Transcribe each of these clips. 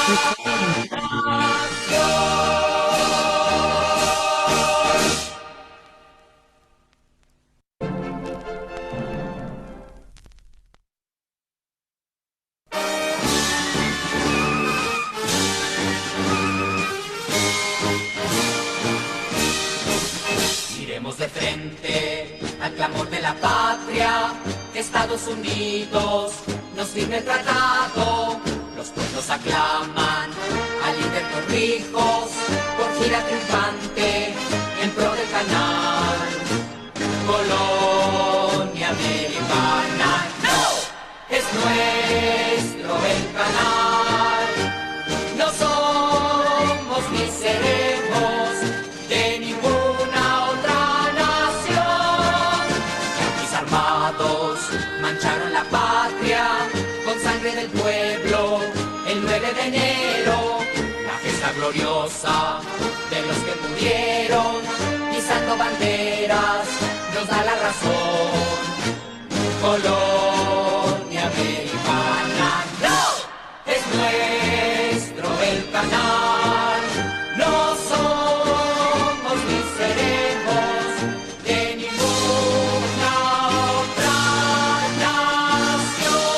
Recording. Iremos de frente al clamor de la patria, que Estados Unidos nos firme el tratado. Los pueblos aclaman al líder Torrijos por gira triunfante en pro del canal. Colonia americana, no, es nuestro el canal. No somos ni seremos de ninguna otra nación. Yanquis armados mancharon la patria con sangre del pueblo el 9 de enero. La gesta gloriosa de los que murieron pisando banderas nos da la razón. Colonia americana, no, es nuestro el canal. No somos ni seremos de ninguna otra nación.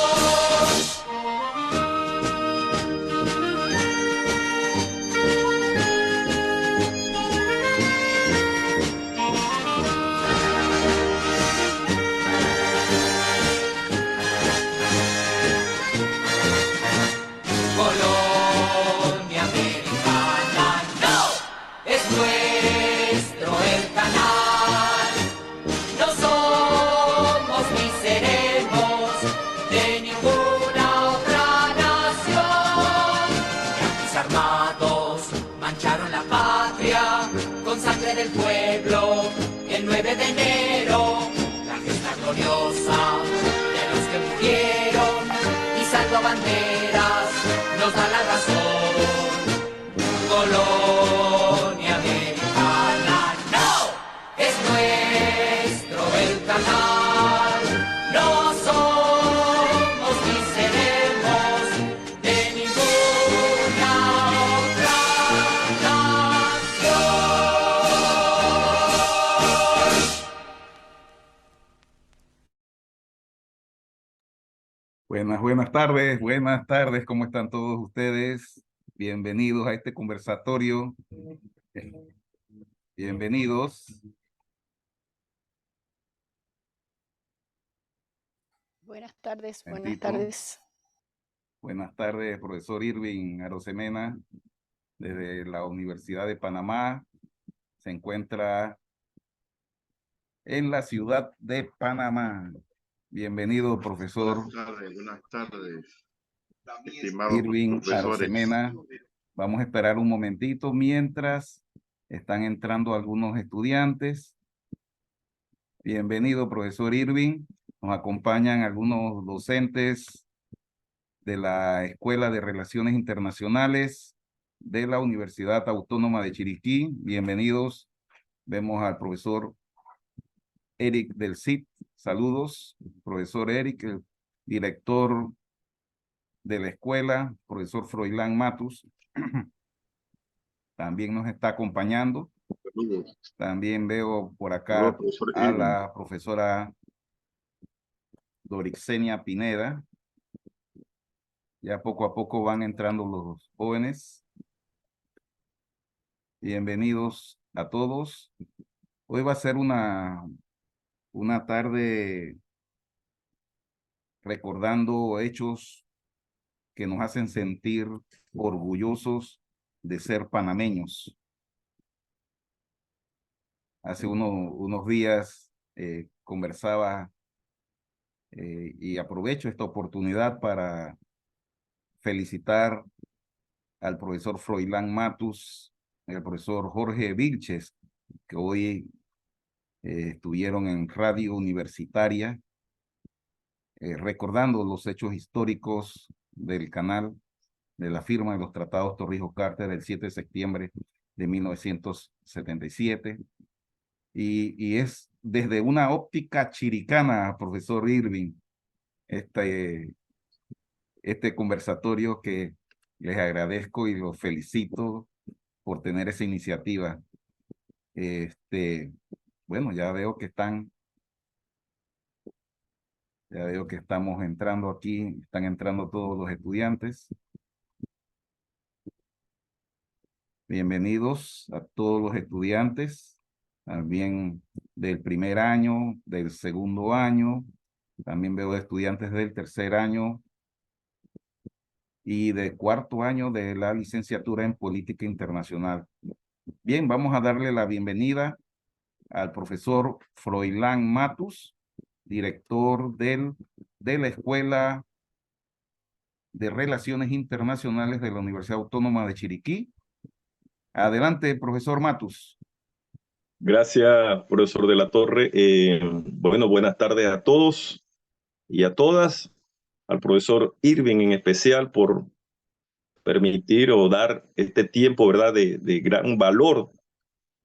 Colonia americana, no, es nuestro el canal. No somos ni seremos de ninguna otra nación. Yanquis armados mancharon la patria con sangre del pueblo el 9 de enero. La gesta gloriosa de los que murieron pisando banderas nos da la razón. Colonia americana, no, es nuestro el canal. No somos ni seremos de ninguna otra nación. Buenas tardes, ¿cómo están todos ustedes? Bienvenidos a este conversatorio. Bienvenidos. Buenas tardes, buenas Bendito. tardes. Buenas tardes, profesor Irving Arosemena, desde la Universidad de Panamá. Se encuentra en la ciudad de Panamá. Bienvenido, profesor Buenas tardes, estimados Irving profesores. Arosemena. Vamos a esperar un momentito mientras están entrando algunos estudiantes. Bienvenido, profesor Irving. Nos acompañan algunos docentes de la Escuela de Relaciones Internacionales de la Universidad Autónoma de Chiriquí. Bienvenidos. Vemos al profesor Eric del CIT. Saludos, profesor Eric, el director de la escuela, profesor Froilán Matus. También nos está acompañando. Saludos. También veo por acá Saludos, profesor a Irving. la profesora Dorixenia Pineda. Ya poco a poco van entrando los jóvenes. Bienvenidos a todos. Hoy va a ser una tarde recordando hechos que nos hacen sentir orgullosos de ser panameños. Hace unos días conversaba y aprovecho esta oportunidad para felicitar al profesor Froilán Matus, el profesor Jorge Vilches, que hoy estuvieron en Radio Universitaria recordando los hechos históricos del canal de la firma de los tratados Torrijos-Carter del 7 de septiembre de 1977. Y es desde una óptica chiricana, profesor Irving, este conversatorio que Les agradezco y los felicito por tener esa iniciativa. Bueno, ya veo que estamos entrando aquí, están entrando todos los estudiantes. Bienvenidos a todos los estudiantes, también del primer año, del segundo año, también veo estudiantes del tercer año y del cuarto año de la licenciatura en Política Internacional. Bien, vamos a darle la bienvenida al profesor Froilán Matus, director de la Escuela de Relaciones Internacionales de la Universidad Autónoma de Chiriquí. Adelante, profesor Matus. Gracias, profesor de la Torre. Bueno, buenas tardes a todos y a todas. Al profesor Irving en especial por permitir o dar este tiempo, ¿verdad?, de gran valor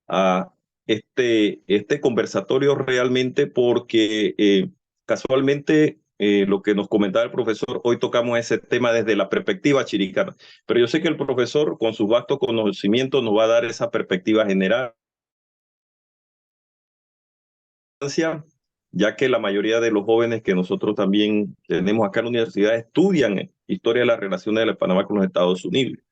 a este conversatorio realmente porque casualmente lo que nos comentaba el profesor, hoy tocamos ese tema desde la perspectiva chiricana, pero yo sé que el profesor con sus vastos conocimientos nos va a dar esa perspectiva general, ya que la mayoría de los jóvenes que nosotros también tenemos acá en la universidad estudian historia de las relaciones de Panamá con los Estados Unidos.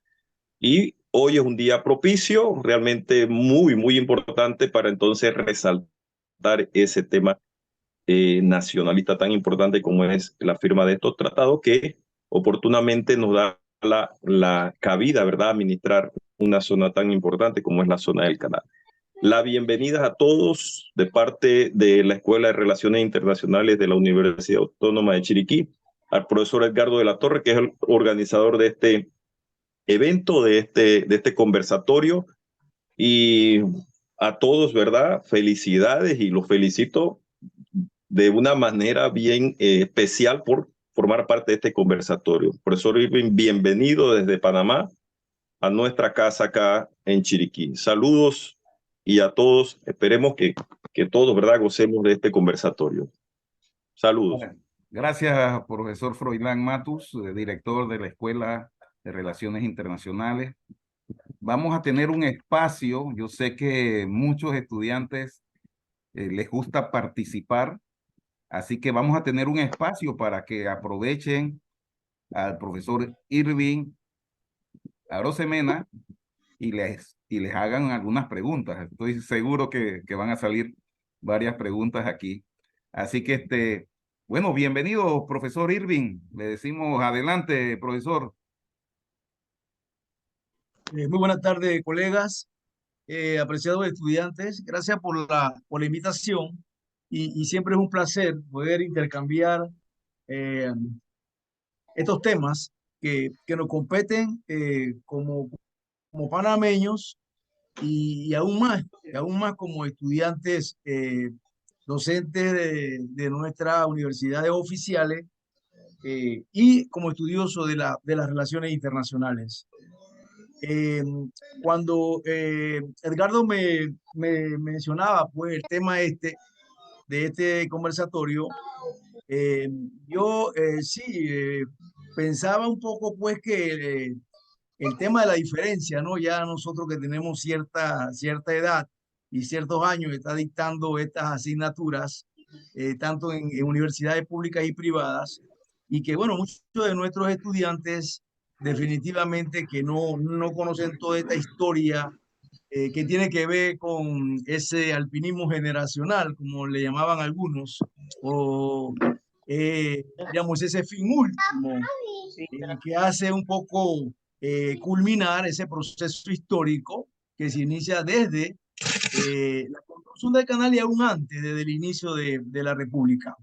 Y hoy es un día propicio, realmente muy, muy importante para entonces resaltar ese tema nacionalista tan importante como es la firma de estos tratados que oportunamente nos da la cabida, ¿verdad?, administrar una zona tan importante como es la zona del canal. La bienvenida a todos de parte de la Escuela de Relaciones Internacionales de la Universidad Autónoma de Chiriquí, al profesor Edgardo de la Torre, que es el organizador de este evento, de este conversatorio, y a todos, ¿verdad? Felicidades y los felicito de una manera bien especial por formar parte de este conversatorio. Profesor Irving, bienvenido desde Panamá a nuestra casa acá en Chiriquí. Saludos y a todos, esperemos que todos, ¿verdad?, gocemos de este conversatorio. Saludos. Gracias, profesor Froilán Matus, director de la Escuela de Relaciones Internacionales. Vamos a tener un espacio, yo sé que muchos estudiantes les gusta participar, así que vamos a tener un espacio para que aprovechen al profesor Irving Arosemena y les hagan algunas preguntas. Estoy seguro que van a salir varias preguntas aquí. Así que, bueno, bienvenido, profesor Irving. Le decimos adelante, profesor. Muy buenas tardes, colegas, apreciados estudiantes. Gracias por la invitación y siempre es un placer poder intercambiar eh, estos temas que nos competen como panameños y aún más como estudiantes docentes de nuestras universidades oficiales y como estudiosos de las relaciones internacionales. Cuando Edgardo me mencionaba pues el tema de este conversatorio, yo sí pensaba un poco pues que el tema de la diferencia, ¿no? Ya nosotros que tenemos cierta edad y ciertos años está dictando estas asignaturas, tanto en universidades públicas y privadas, y que bueno, muchos de nuestros estudiantes definitivamente que no conocen toda esta historia que tiene que ver con ese alpinismo generacional, como le llamaban algunos, o digamos ese fin último, que hace un poco culminar ese proceso histórico que se inicia desde la construcción del canal y aún antes, desde el inicio de la República.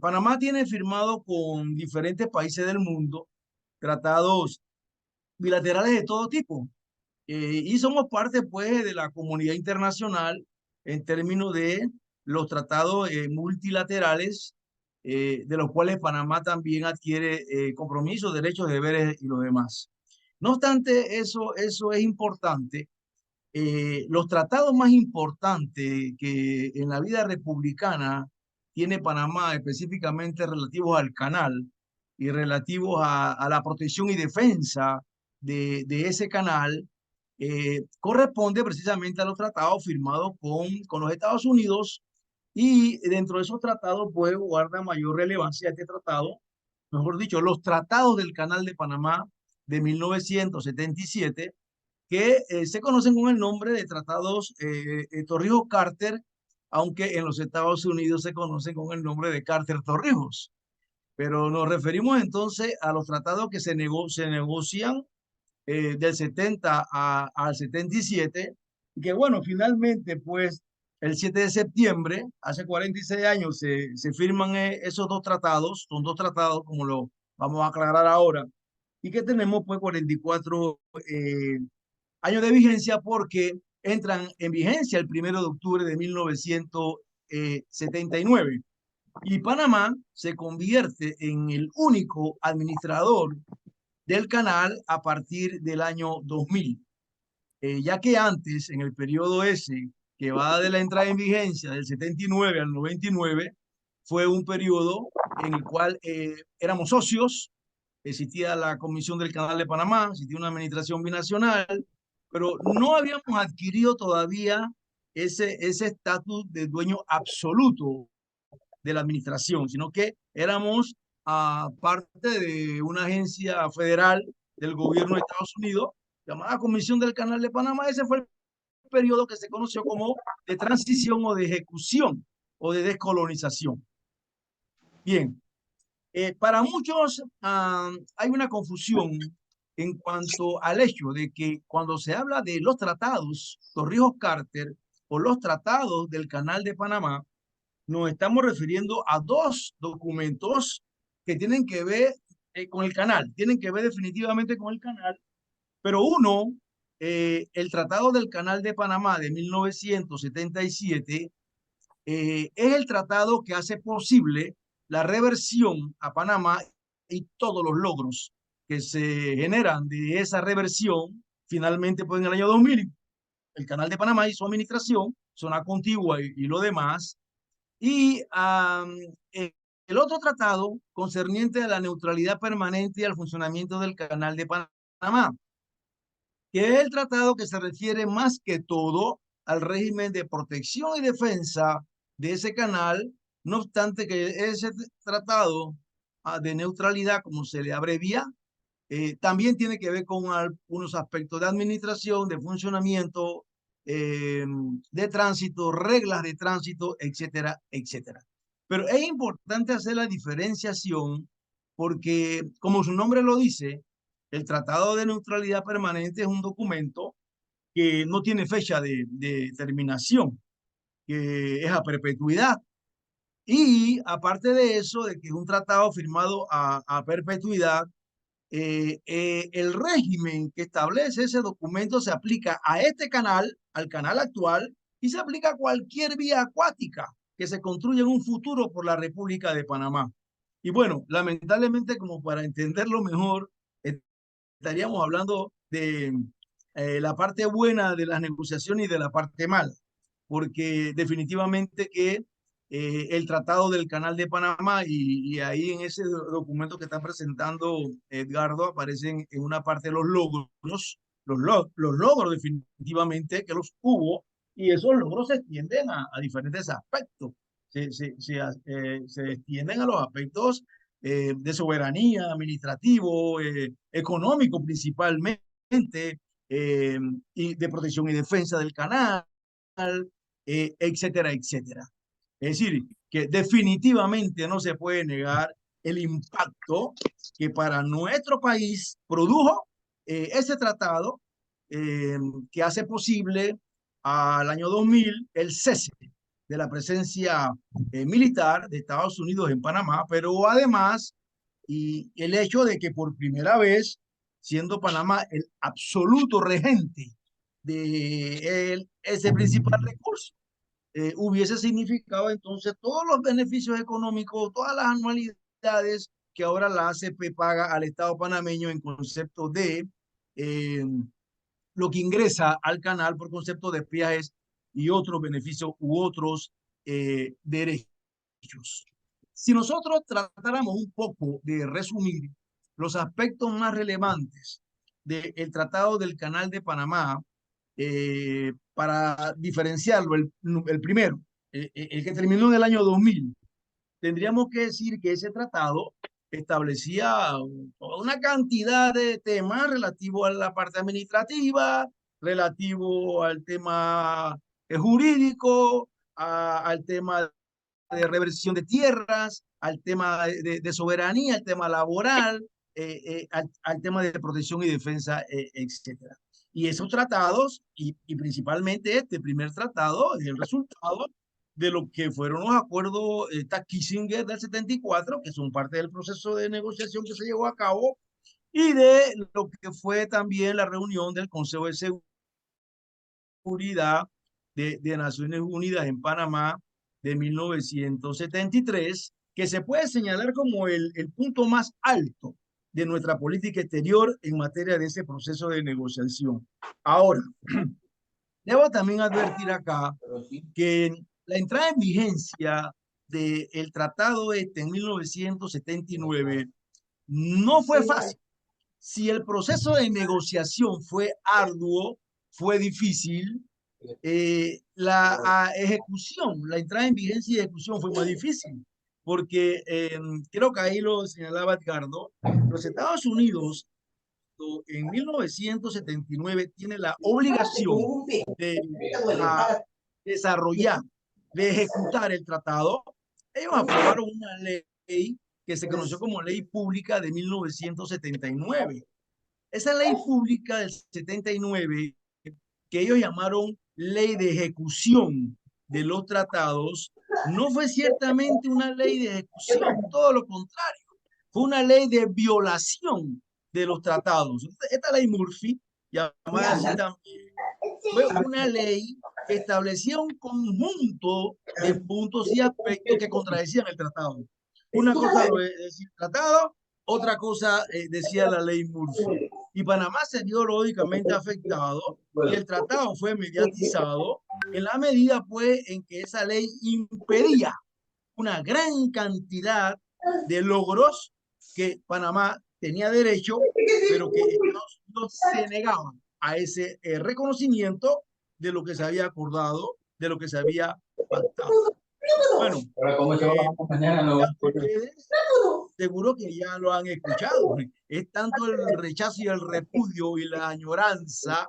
Panamá tiene firmado con diferentes países del mundo tratados bilaterales de todo tipo. Y somos parte, pues, de la comunidad internacional en términos de los tratados multilaterales, de los cuales Panamá también adquiere compromisos, derechos, deberes y lo demás. No obstante, eso es importante. Los tratados más importantes que en la vida republicana tiene Panamá, específicamente relativos al canal, y relativos a la protección y defensa de ese canal corresponde precisamente a los tratados firmados con los Estados Unidos, y dentro de esos tratados pues guarda mayor relevancia este tratado, mejor dicho, los tratados del Canal de Panamá de 1977, que se conocen con el nombre de tratados Torrijos-Carter, aunque en los Estados Unidos se conocen con el nombre de Carter-Torrijos. Pero nos referimos entonces a los tratados que se negocian del 70 al 77, y que bueno, finalmente pues el 7 de septiembre, hace 46 años, se firman esos dos tratados, son dos tratados como lo vamos a aclarar ahora, y que tenemos pues 44 años de vigencia porque entran en vigencia el 1 de octubre de 1979. Y Panamá se convierte en el único administrador del canal a partir del año 2000, ya que antes, en el periodo ese, que va de la entrada en vigencia del 79 al 99, fue un periodo en el cual éramos socios, existía la Comisión del Canal de Panamá, existía una administración binacional, pero no habíamos adquirido todavía ese estatus de dueño absoluto de la administración, sino que éramos parte de una agencia federal del gobierno de Estados Unidos llamada Comisión del Canal de Panamá. Ese fue el periodo que se conoció como de transición o de ejecución o de descolonización. Bien, para muchos hay una confusión en cuanto al hecho de que cuando se habla de los tratados Torrijos-Carter o los tratados del Canal de Panamá, nos estamos refiriendo a dos documentos que tienen que ver con el canal, tienen que ver definitivamente con el canal, pero uno, el Tratado del Canal de Panamá de 1977, es el tratado que hace posible la reversión a Panamá y todos los logros que se generan de esa reversión. Finalmente, pues en el año 2000, el Canal de Panamá y su administración, zona contigua y lo demás. Y el otro tratado concerniente a la neutralidad permanente y al funcionamiento del Canal de Panamá, que es el tratado que se refiere más que todo al régimen de protección y defensa de ese canal, no obstante que ese tratado de neutralidad, como se le abrevia, también tiene que ver con unos aspectos de administración, de funcionamiento, de tránsito, reglas de tránsito, etcétera, etcétera. Pero es importante hacer la diferenciación porque, como su nombre lo dice, el Tratado de Neutralidad Permanente es un documento que no tiene fecha de terminación, que es a perpetuidad. Y aparte de eso, de que es un tratado firmado a perpetuidad, el régimen que establece ese documento se aplica a este canal, al canal actual, y se aplica a cualquier vía acuática que se construya en un futuro por la República de Panamá. Y bueno, lamentablemente, como para entenderlo mejor, estaríamos hablando de la parte buena de las negociaciones y de la parte mala, porque definitivamente que el Tratado del Canal de Panamá y ahí en ese documento que está presentando Edgardo aparecen en una parte los logros, los logros definitivamente que los hubo, y esos logros se extienden a diferentes aspectos, se extienden a los aspectos de soberanía, administrativo, económico principalmente, y de protección y defensa del canal, etcétera, etcétera. Es decir, que definitivamente no se puede negar el impacto que para nuestro país produjo ese tratado que hace posible al año 2000 el cese de la presencia militar de Estados Unidos en Panamá, pero además y el hecho de que por primera vez, siendo Panamá el absoluto regente de ese principal recurso, hubiese significado entonces todos los beneficios económicos, todas las anualidades que ahora la ACP paga al Estado panameño en concepto de lo que ingresa al canal por concepto de peajes y otros beneficios u otros derechos. Si nosotros tratáramos un poco de resumir los aspectos más relevantes del Tratado del Canal de Panamá, para diferenciarlo, el primero, el que terminó en el año 2000, tendríamos que decir que ese tratado establecía toda una cantidad de temas relativos a la parte administrativa, relativo al tema jurídico, al tema de reversión de tierras, al tema de soberanía, al tema laboral, al tema de protección y defensa, etcétera. Y esos tratados, y principalmente este primer tratado, es el resultado de lo que fueron los acuerdos Kissinger del 74, que son parte del proceso de negociación que se llevó a cabo, y de lo que fue también la reunión del Consejo de Seguridad de Naciones Unidas en Panamá de 1973, que se puede señalar como el punto más alto de nuestra política exterior en materia de ese proceso de negociación. Ahora, debo también advertir acá que la entrada en vigencia del tratado este en 1979 no fue fácil. Si el proceso de negociación fue arduo, fue difícil, la ejecución, la entrada en vigencia y ejecución fue más difícil, porque creo que ahí lo señalaba Edgardo, los Estados Unidos en 1979 tiene la obligación de desarrollar, de ejecutar el tratado. Ellos aprobaron una ley que se conoció como Ley Pública de 1979. Esa ley pública del 79, que ellos llamaron Ley de Ejecución de los Tratados, no fue ciertamente una ley de ejecución, todo lo contrario, fue una ley de violación de los tratados. Esta ley Murphy, llamada así también, fue una ley que establecía un conjunto de puntos y aspectos que contradecían el tratado. Una cosa lo decía el tratado, otra cosa decía la ley Murphy. Y Panamá se vio lógicamente afectado y el tratado fue mediatizado en la medida pues en que esa ley impedía una gran cantidad de logros que Panamá tenía derecho, pero que Estados Unidos se negaban a ese reconocimiento de lo que se había acordado, de lo que se había pactado. Bueno, ustedes seguro que ya lo han escuchado. Es tanto el rechazo y el repudio y la añoranza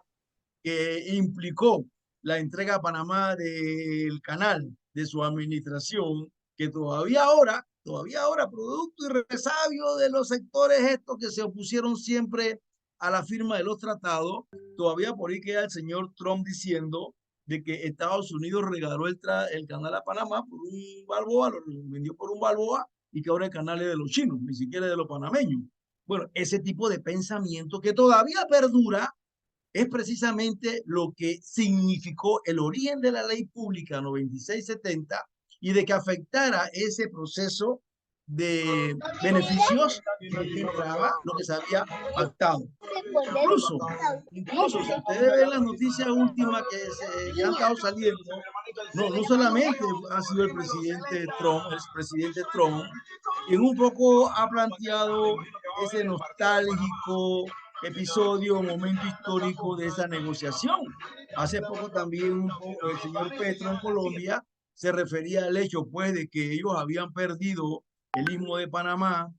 que implicó la entrega a Panamá del canal de su administración, que todavía ahora, producto y resabio de los sectores estos que se opusieron siempre a la firma de los tratados, todavía por ahí queda el señor Trump diciendo de que Estados Unidos regaló el canal a Panamá por un balboa, lo vendió por un balboa, y que ahora el canal es de los chinos, ni siquiera de los panameños. Bueno, ese tipo de pensamiento que todavía perdura es precisamente lo que significó el origen de la ley pública 9670 y de que afectara ese proceso de beneficios que entraba lo que se había pactado. Incluso si ustedes ven las noticias últimas que han estado saliendo, no solamente ha sido el presidente Trump, quien un poco ha planteado ese nostálgico episodio, momento histórico de esa negociación. Hace poco también el señor Petro en Colombia se refería al hecho pues de que ellos habían perdido el Istmo de Panamá,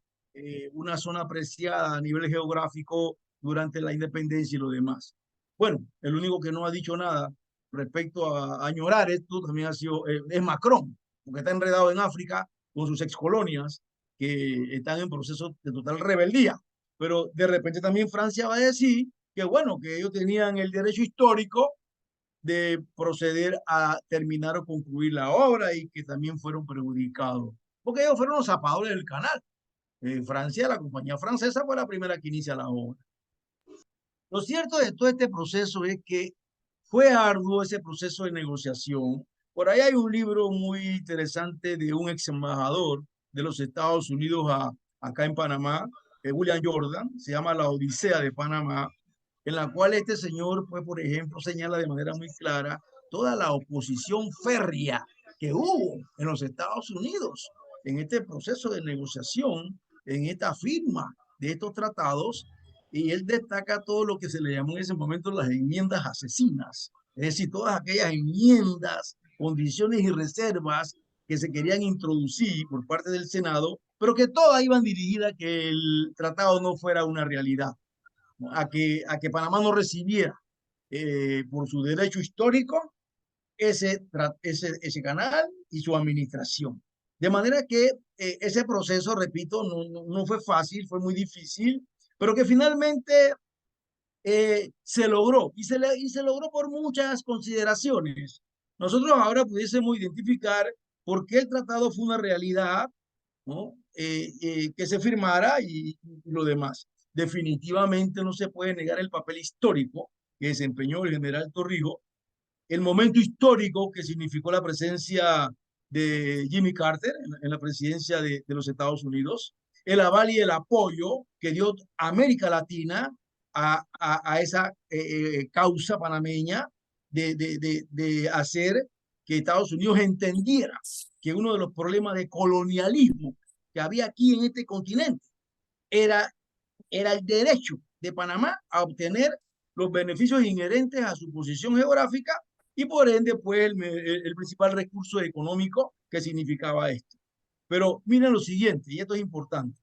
una zona apreciada a nivel geográfico durante la independencia y lo demás. Bueno, el único que no ha dicho nada respecto a añorar esto también ha sido es Macron, porque está enredado en África con sus excolonias que están en proceso de total rebeldía. Pero de repente también Francia va a decir que bueno, que ellos tenían el derecho histórico de proceder a terminar o concluir la obra y que también fueron perjudicados, porque ellos fueron los zapadores del canal. Francia, la compañía francesa, fue la primera que inicia la obra. Lo cierto de todo este proceso es que fue arduo ese proceso de negociación. Por ahí hay un libro muy interesante de un ex embajador de los Estados Unidos acá en Panamá, William Jordan, se llama La Odisea de Panamá, en la cual este señor, pues, por ejemplo, señala de manera muy clara toda la oposición férrea que hubo en los Estados Unidos en este proceso de negociación, en esta firma de estos tratados, y él destaca todo lo que se le llamó en ese momento las enmiendas asesinas, es decir, todas aquellas enmiendas, condiciones y reservas que se querían introducir por parte del Senado, pero que todas iban dirigidas a que el tratado no fuera una realidad, ¿no? a que Panamá no recibiera por su derecho histórico ese canal y su administración. De manera que ese proceso, repito, no fue fácil, fue muy difícil, pero que finalmente se logró y se logró por muchas consideraciones. Nosotros ahora pudiésemos identificar por qué el tratado fue una realidad, ¿no? Que se firmara y lo demás. Definitivamente no se puede negar el papel histórico que desempeñó el general Torrijos, el momento histórico que significó la presencia de Jimmy Carter en la presidencia de los Estados Unidos, el aval y el apoyo que dio América Latina a esa causa panameña de hacer que Estados Unidos entendiera que uno de los problemas de colonialismo que había aquí en este continente era el derecho de Panamá a obtener los beneficios inherentes a su posición geográfica y por ende, pues, el principal recurso económico que significaba esto. Pero miren lo siguiente, y esto es importante,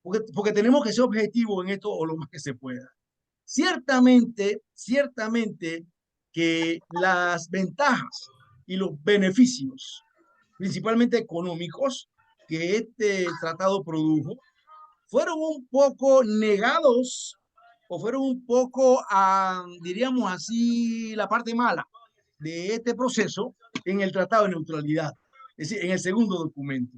porque tenemos que ser objetivos en esto o lo más que se pueda. Ciertamente que las ventajas y los beneficios, principalmente económicos, que este tratado produjo, fueron un poco negados o fueron un poco, diríamos así, la parte mala de este proceso en el Tratado de Neutralidad, es decir, en el segundo documento.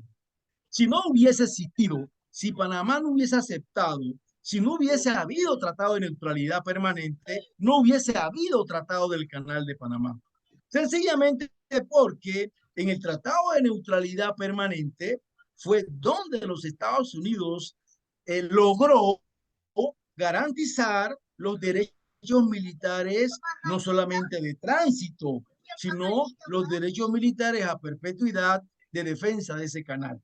Si no hubiese existido, si Panamá no hubiese aceptado, si no hubiese habido tratado de neutralidad permanente, no hubiese habido tratado del Canal de Panamá. Sencillamente porque en el tratado de neutralidad permanente fue donde los Estados Unidos logró garantizar los derechos militares, no solamente de tránsito, sino los derechos militares a perpetuidad de defensa de ese canal.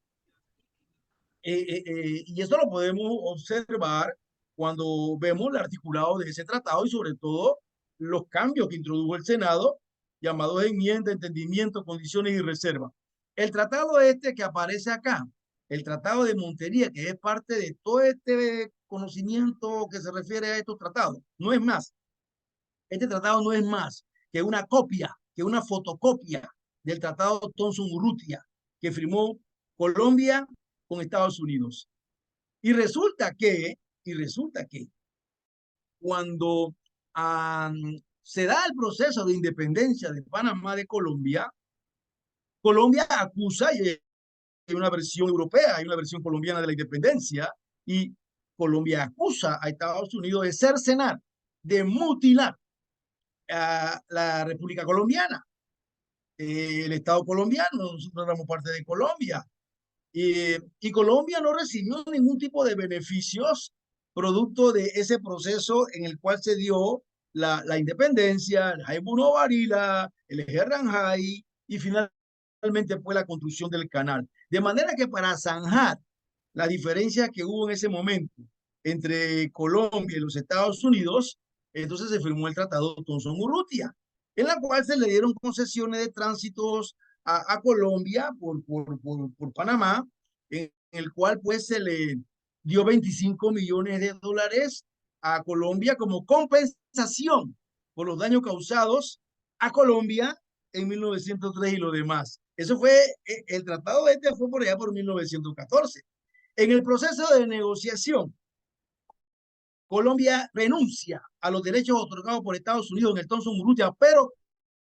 Y esto lo podemos observar cuando vemos el articulado de ese tratado y sobre todo los cambios que introdujo el Senado, llamados enmienda, entendimiento, condiciones y reservas. El tratado este que aparece acá, el tratado de Montería, que es parte de todo este conocimiento que se refiere a estos tratados, no es más. Este tratado no es más que una copia, que una fotocopia del tratado Thomson-Urrutia que firmó Colombia con Estados Unidos. Y resulta que cuando se da el proceso de independencia de Panamá de Colombia, Colombia acusa, y hay una versión europea, hay una versión colombiana de la independencia, y Colombia acusa a Estados Unidos de cercenar, de mutilar a la República Colombiana, el Estado colombiano. Nosotros éramos parte de Colombia. Y Colombia no recibió ningún tipo de beneficios producto de ese proceso en el cual se dio la independencia, el Jaibuno Varila, el Ejerranjay y finalmente fue la construcción del canal. De manera que para zanjar la diferencia que hubo en ese momento entre Colombia y los Estados Unidos, entonces se firmó el Tratado Thomson-Urrutia, en la cual se le dieron concesiones de tránsitos a Colombia por Panamá, en el cual pues se le dio 25 millones de dólares a Colombia como compensación por los daños causados a Colombia en 1903 y lo demás. Eso fue, el tratado este fue por allá por 1914. En el proceso de negociación, Colombia renuncia a los derechos otorgados por Estados Unidos en el Thomson-Urrutia, pero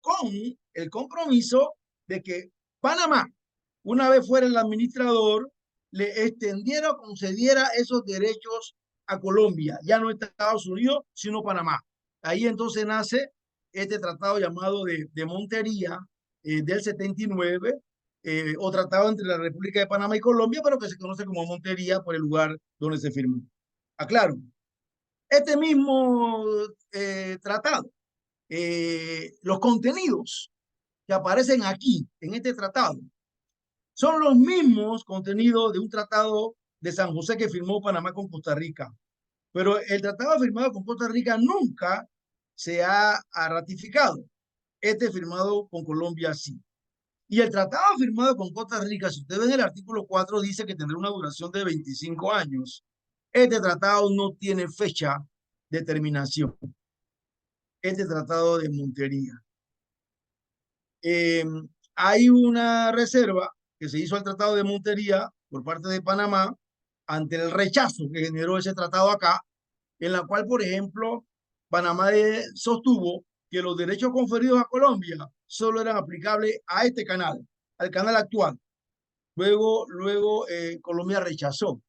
con el compromiso de que Panamá, una vez fuera el administrador, le extendiera o concediera esos derechos a Colombia, ya no Estados Unidos, sino Panamá. Ahí entonces nace este tratado llamado de Montería del 79, o tratado entre la República de Panamá y Colombia, pero que se conoce como Montería por el lugar donde se firmó. Aclaro, este mismo tratado, los contenidos que aparecen aquí, en este tratado, son los mismos contenidos de un tratado de San José que firmó Panamá con Costa Rica. Pero el tratado firmado con Costa Rica nunca se ha ratificado. Este firmado con Colombia sí. Y el tratado firmado con Costa Rica, si usted ve en el artículo 4, dice que tendrá una duración de 25 años. Este tratado no tiene fecha de terminación. Este tratado de Montería. Hay una reserva que se hizo al tratado de Montería por parte de Panamá ante el rechazo que generó ese tratado acá, en la cual, por ejemplo, Panamá sostuvo que los derechos conferidos a Colombia solo eran aplicables a este canal, al canal actual. Luego Colombia rechazó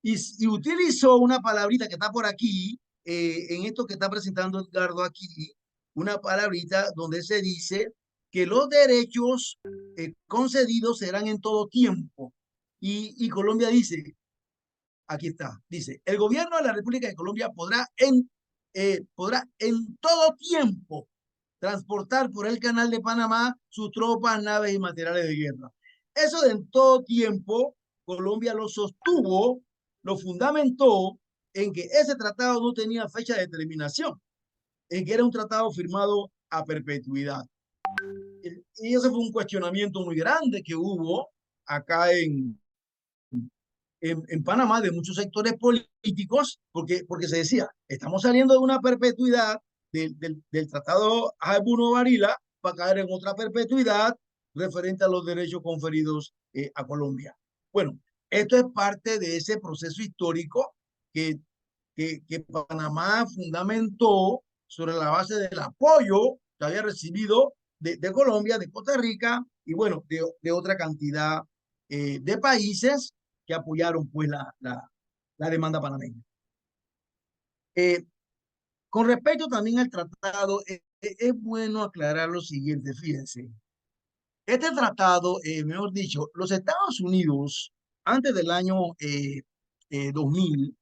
y utilizó una palabrita que está por aquí, en esto que está presentando Edgardo aquí, una palabrita donde se dice que los derechos concedidos serán en todo tiempo. Y Colombia dice, aquí está, dice, el gobierno de la República de Colombia podrá en todo tiempo transportar por el canal de Panamá sus tropas, naves y materiales de guerra. Eso de en todo tiempo, Colombia lo sostuvo, lo fundamentó en que ese tratado no tenía fecha de terminación, en que era un tratado firmado a perpetuidad. Y ese fue un cuestionamiento muy grande que hubo acá en Panamá de muchos sectores políticos, porque se decía, estamos saliendo de una perpetuidad del tratado Albuno Varila para caer en otra perpetuidad referente a los derechos conferidos a Colombia. Bueno, esto es parte de ese proceso histórico que Panamá fundamentó sobre la base del apoyo que había recibido de Colombia, de Costa Rica y bueno, de otra cantidad de países que apoyaron pues la demanda panameña. Con respecto también al tratado, es bueno aclarar lo siguiente, fíjense. Este tratado, mejor dicho, los Estados Unidos, antes del año 2000,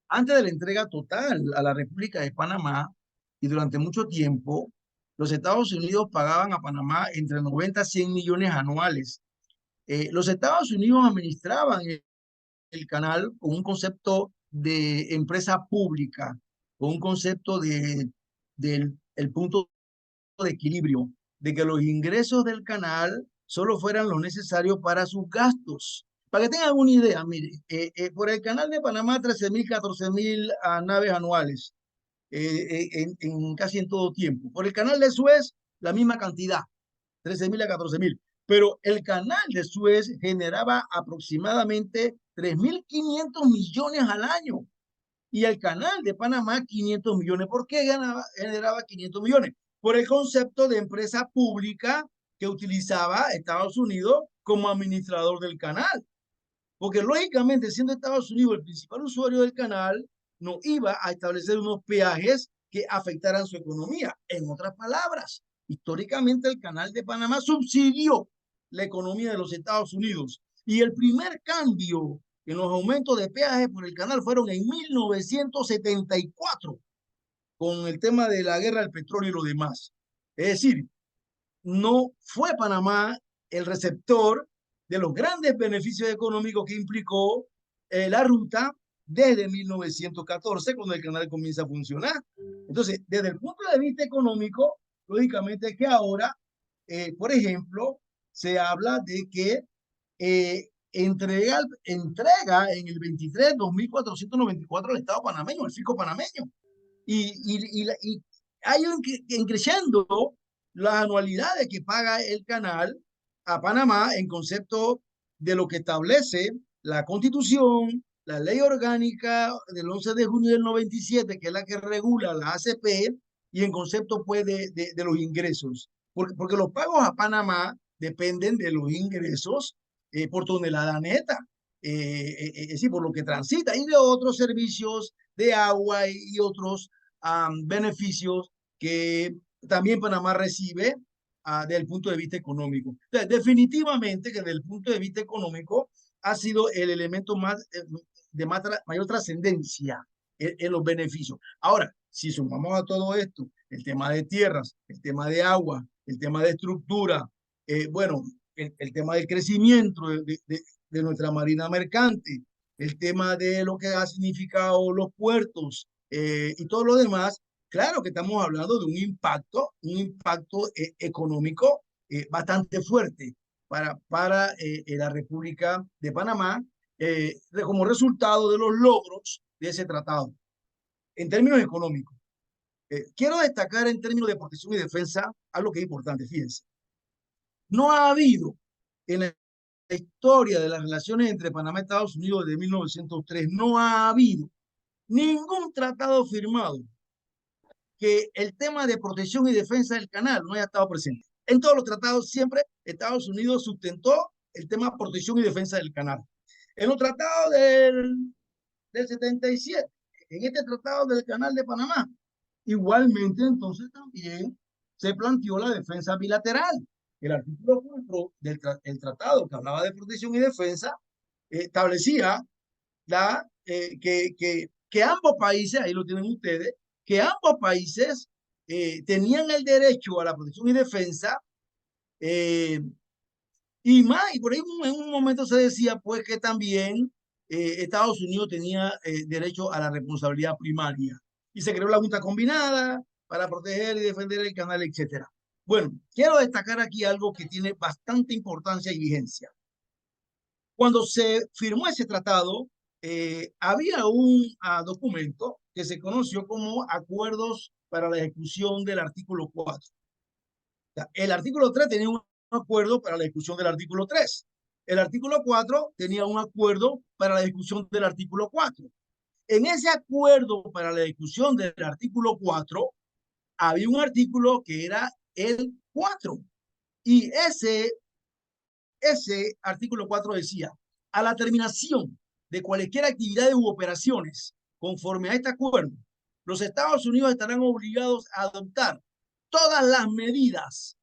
antes de la entrega total a la República de Panamá, y durante mucho tiempo, los Estados Unidos pagaban a Panamá entre 90 a 100 millones anuales. Los Estados Unidos administraban el canal con un concepto de empresa pública, con un concepto del el punto de equilibrio, de que los ingresos del canal solo fueran lo necesario para sus gastos. Para que tengan una idea, mire, por el canal de Panamá, 13.000, 14.000 naves anuales, casi en todo tiempo. Por el canal de Suez, la misma cantidad, 13.000 a 14.000. Pero el canal de Suez generaba aproximadamente 3.500 millones al año. Y el canal de Panamá, 500 millones. ¿Por qué generaba 500 millones? Por el concepto de empresa pública que utilizaba Estados Unidos como administrador del canal. Porque lógicamente, siendo Estados Unidos el principal usuario del canal, no iba a establecer unos peajes que afectaran su economía. En otras palabras, históricamente el canal de Panamá subsidió la economía de los Estados Unidos. Y el primer cambio en los aumentos de peajes por el canal fueron en 1974, con el tema de la guerra del petróleo y lo demás. Es decir, no fue Panamá el receptor de los grandes beneficios económicos que implicó la ruta desde 1914, cuando el canal comienza a funcionar. Entonces, desde el punto de vista económico, lógicamente es que ahora, por ejemplo, se habla de que entrega en el 23 2.494 al Estado panameño, al fisco panameño. Y hay un creciendo las anualidades que paga el canal a Panamá en concepto de lo que establece la Constitución, la Ley Orgánica del 11 de junio del 97, que es la que regula la ACP, y en concepto pues de los ingresos. Porque los pagos a Panamá dependen de los ingresos por tonelada neta, es decir, por lo que transita, y de otros servicios de agua y otros beneficios que también Panamá recibe desde el punto de vista económico. Entonces, definitivamente que desde el punto de vista económico ha sido el elemento más de mayor trascendencia en los beneficios. Ahora, si sumamos a todo esto el tema de tierras, el tema de agua, el tema de estructura, bueno, el tema del crecimiento de nuestra marina mercante, el tema de lo que ha significado los puertos y todo lo demás. Claro que estamos hablando de un impacto económico bastante fuerte para la República de Panamá como resultado de los logros de ese tratado en términos económicos. Quiero destacar en términos de protección y defensa algo que es importante, fíjense. No ha habido en la historia de las relaciones entre Panamá y Estados Unidos desde 1903, no ha habido ningún tratado firmado que el tema de protección y defensa del canal no haya estado presente. En todos los tratados siempre Estados Unidos sustentó el tema de protección y defensa del canal. En los tratados del 77, en este tratado del canal de Panamá, igualmente entonces también se planteó la defensa bilateral. El artículo 4 del tratado que hablaba de protección y defensa establecía que ambos países, ahí lo tienen ustedes, que ambos países tenían el derecho a la protección y defensa y más, y por ahí en un momento se decía pues que también Estados Unidos tenía derecho a la responsabilidad primaria y se creó la Junta Combinada para proteger y defender el canal, etcétera. Bueno, quiero destacar aquí algo que tiene bastante importancia y vigencia. Cuando se firmó ese tratado, había un documento que se conoció como Acuerdos para la Ejecución del Artículo 4. O sea, el artículo 3 tenía un acuerdo para la ejecución del artículo 3. El artículo 4 tenía un acuerdo para la ejecución del artículo 4. En ese acuerdo para la ejecución del artículo 4 había un artículo que era el 4. Y ese artículo 4 decía, a la terminación de cualquier actividad u operaciones conforme a este acuerdo, los Estados Unidos estarán obligados a adoptar todas las medidas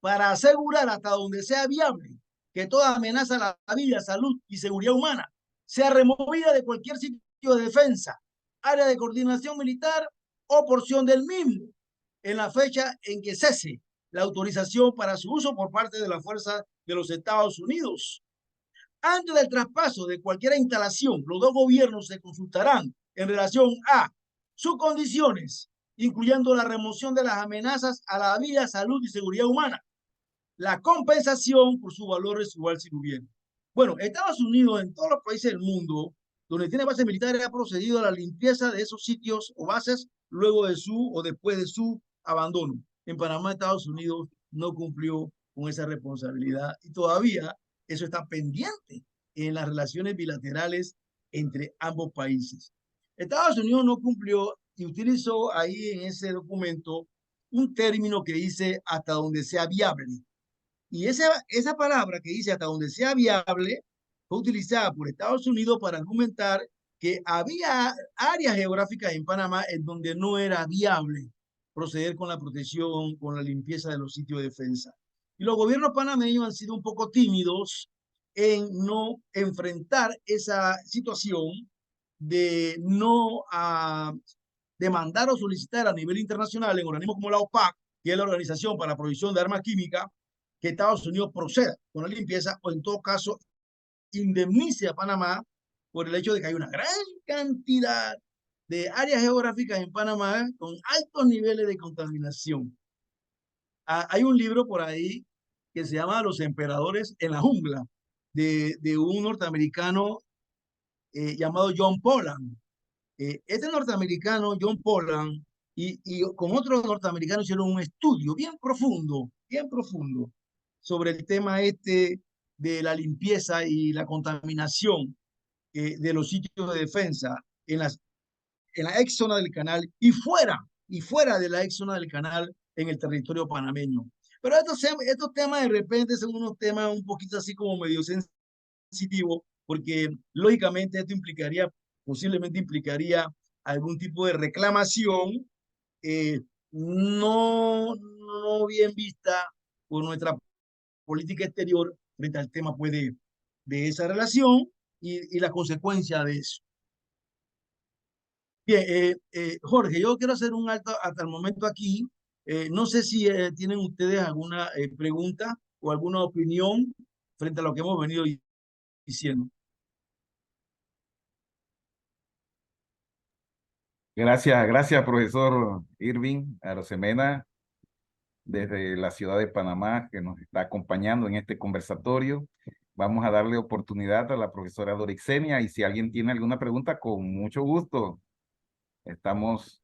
para asegurar hasta donde sea viable que toda amenaza a la vida, salud y seguridad humana sea removida de cualquier sitio de defensa, área de coordinación militar o porción del mismo, en la fecha en que cese la autorización para su uso por parte de la fuerza de los Estados Unidos. Antes del traspaso de cualquier instalación, los dos gobiernos se consultarán en relación a sus condiciones, incluyendo la remoción de las amenazas a la vida, salud y seguridad humana, la compensación por su valor residual si hubiera. Bueno, Estados Unidos en todos los países del mundo donde tiene bases militares ha procedido a la limpieza de esos sitios o bases luego de su o después de su abandono. En Panamá, Estados Unidos no cumplió con esa responsabilidad y todavía eso está pendiente en las relaciones bilaterales entre ambos países. Estados Unidos no cumplió y utilizó ahí en ese documento un término que dice hasta donde sea viable. Y esa palabra que dice hasta donde sea viable fue utilizada por Estados Unidos para argumentar que había áreas geográficas en Panamá en donde no era viable proceder con la protección, con la limpieza de los sitios de defensa. Y los gobiernos panameños han sido un poco tímidos en no enfrentar esa situación de no demandar o solicitar a nivel internacional en organismos como la OPAC, que es la Organización para la Prohibición de Armas Químicas, que Estados Unidos proceda con la limpieza o en todo caso indemnice a Panamá por el hecho de que hay una gran cantidad de áreas geográficas en Panamá con altos niveles de contaminación. Hay un libro por ahí que se llama Los Emperadores en la Jungla, de un norteamericano llamado John Pollan. Este norteamericano, John Pollan, y con otros norteamericanos hicieron un estudio bien profundo sobre el tema de la limpieza y la contaminación de los sitios de defensa en la ex zona del canal y fuera de la ex zona del canal en el territorio panameño. Pero estos temas de repente son unos temas un poquito así como medio sensitivos, porque lógicamente esto posiblemente implicaría algún tipo de reclamación no bien vista por nuestra política exterior frente al tema pues, de esa relación y la consecuencia de eso. Bien, Jorge, yo quiero hacer un alto hasta el momento aquí. No sé si tienen ustedes alguna pregunta o alguna opinión frente a lo que hemos venido diciendo. Gracias, profesor Irving Arosemena, desde la ciudad de Panamá, que nos está acompañando en este conversatorio. Vamos a darle oportunidad a la profesora Dorixenia, y si alguien tiene alguna pregunta, con mucho gusto. Estamos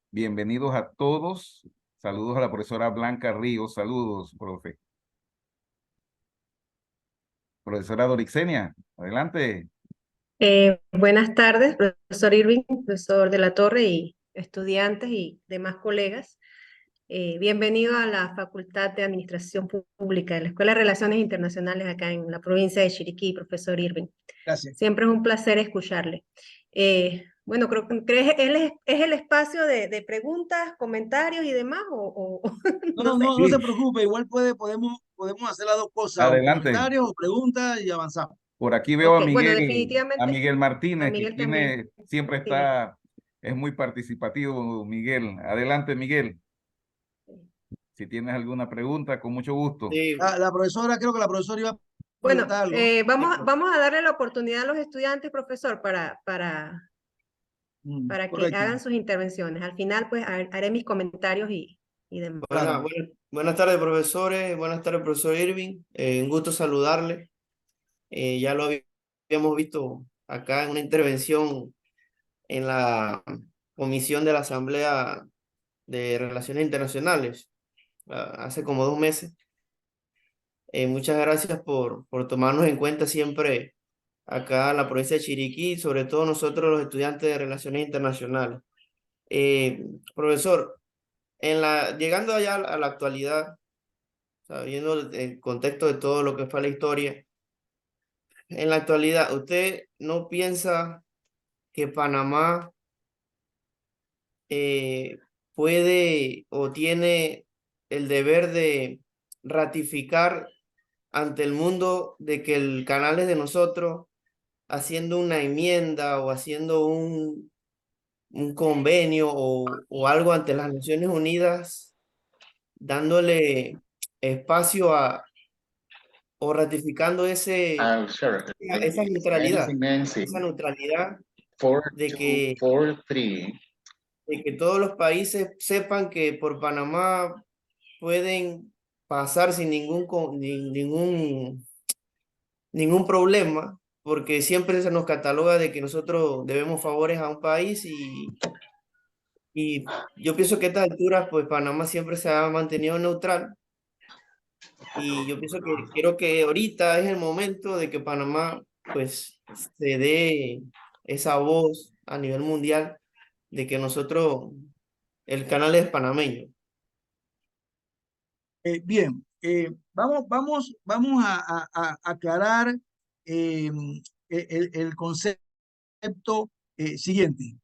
bienvenidos a todos. Saludos a la profesora Blanca Ríos. Saludos, profe. Profesora Dorixenia, adelante. Buenas tardes, profesor Irving, profesor de la Torre y estudiantes y demás colegas. Bienvenido a la Facultad de Administración Pública de la Escuela de Relaciones Internacionales acá en la provincia de Chiriquí, profesor Irving. Gracias. Siempre es un placer escucharle. Bueno, creo que es el espacio de preguntas, comentarios y demás, No se preocupe, igual podemos hacer las dos cosas, Adelante. o comentarios o preguntas y avanzamos. Por aquí veo Ok, a bueno, Miguel, definitivamente, a Miguel Martínez, a Miguel que también. siempre está, es muy participativo, Miguel. Adelante, Miguel. Si tienes alguna pregunta, con mucho gusto. Sí, La profesora, creo que la profesora iba a Bueno, preguntar algo. vamos a darle la oportunidad a los estudiantes, profesor, para que Correcto. hagan sus intervenciones. Al final, pues, haré mis comentarios y demás. Claro. buenas tardes, profesores. Buenas tardes, profesor Irving. Un gusto saludarle. Ya lo habíamos visto acá en una intervención en la comisión de la Asamblea de Relaciones Internacionales hace como 2 meses. Muchas gracias por tomarnos en cuenta siempre acá en la provincia de Chiriquí, sobre todo nosotros los estudiantes de Relaciones Internacionales. Profesor, llegando allá a la actualidad, sabiendo el contexto de todo lo que fue la historia, en la actualidad, ¿usted no piensa que Panamá puede o tiene el deber de ratificar ante el mundo de que el canal es de nosotros, haciendo una enmienda o haciendo un convenio o algo ante las Naciones Unidas, dándole espacio o ratificando esa neutralidad de que todos los países sepan que por Panamá pueden pasar sin ningún problema, porque siempre se nos cataloga de que nosotros debemos favores a un país y yo pienso que a estas alturas pues Panamá siempre se ha mantenido neutral y yo pienso creo que ahorita es el momento de que Panamá pues se dé esa voz a nivel mundial de que el canal es panameño. Bien, vamos a aclarar el concepto siguiente.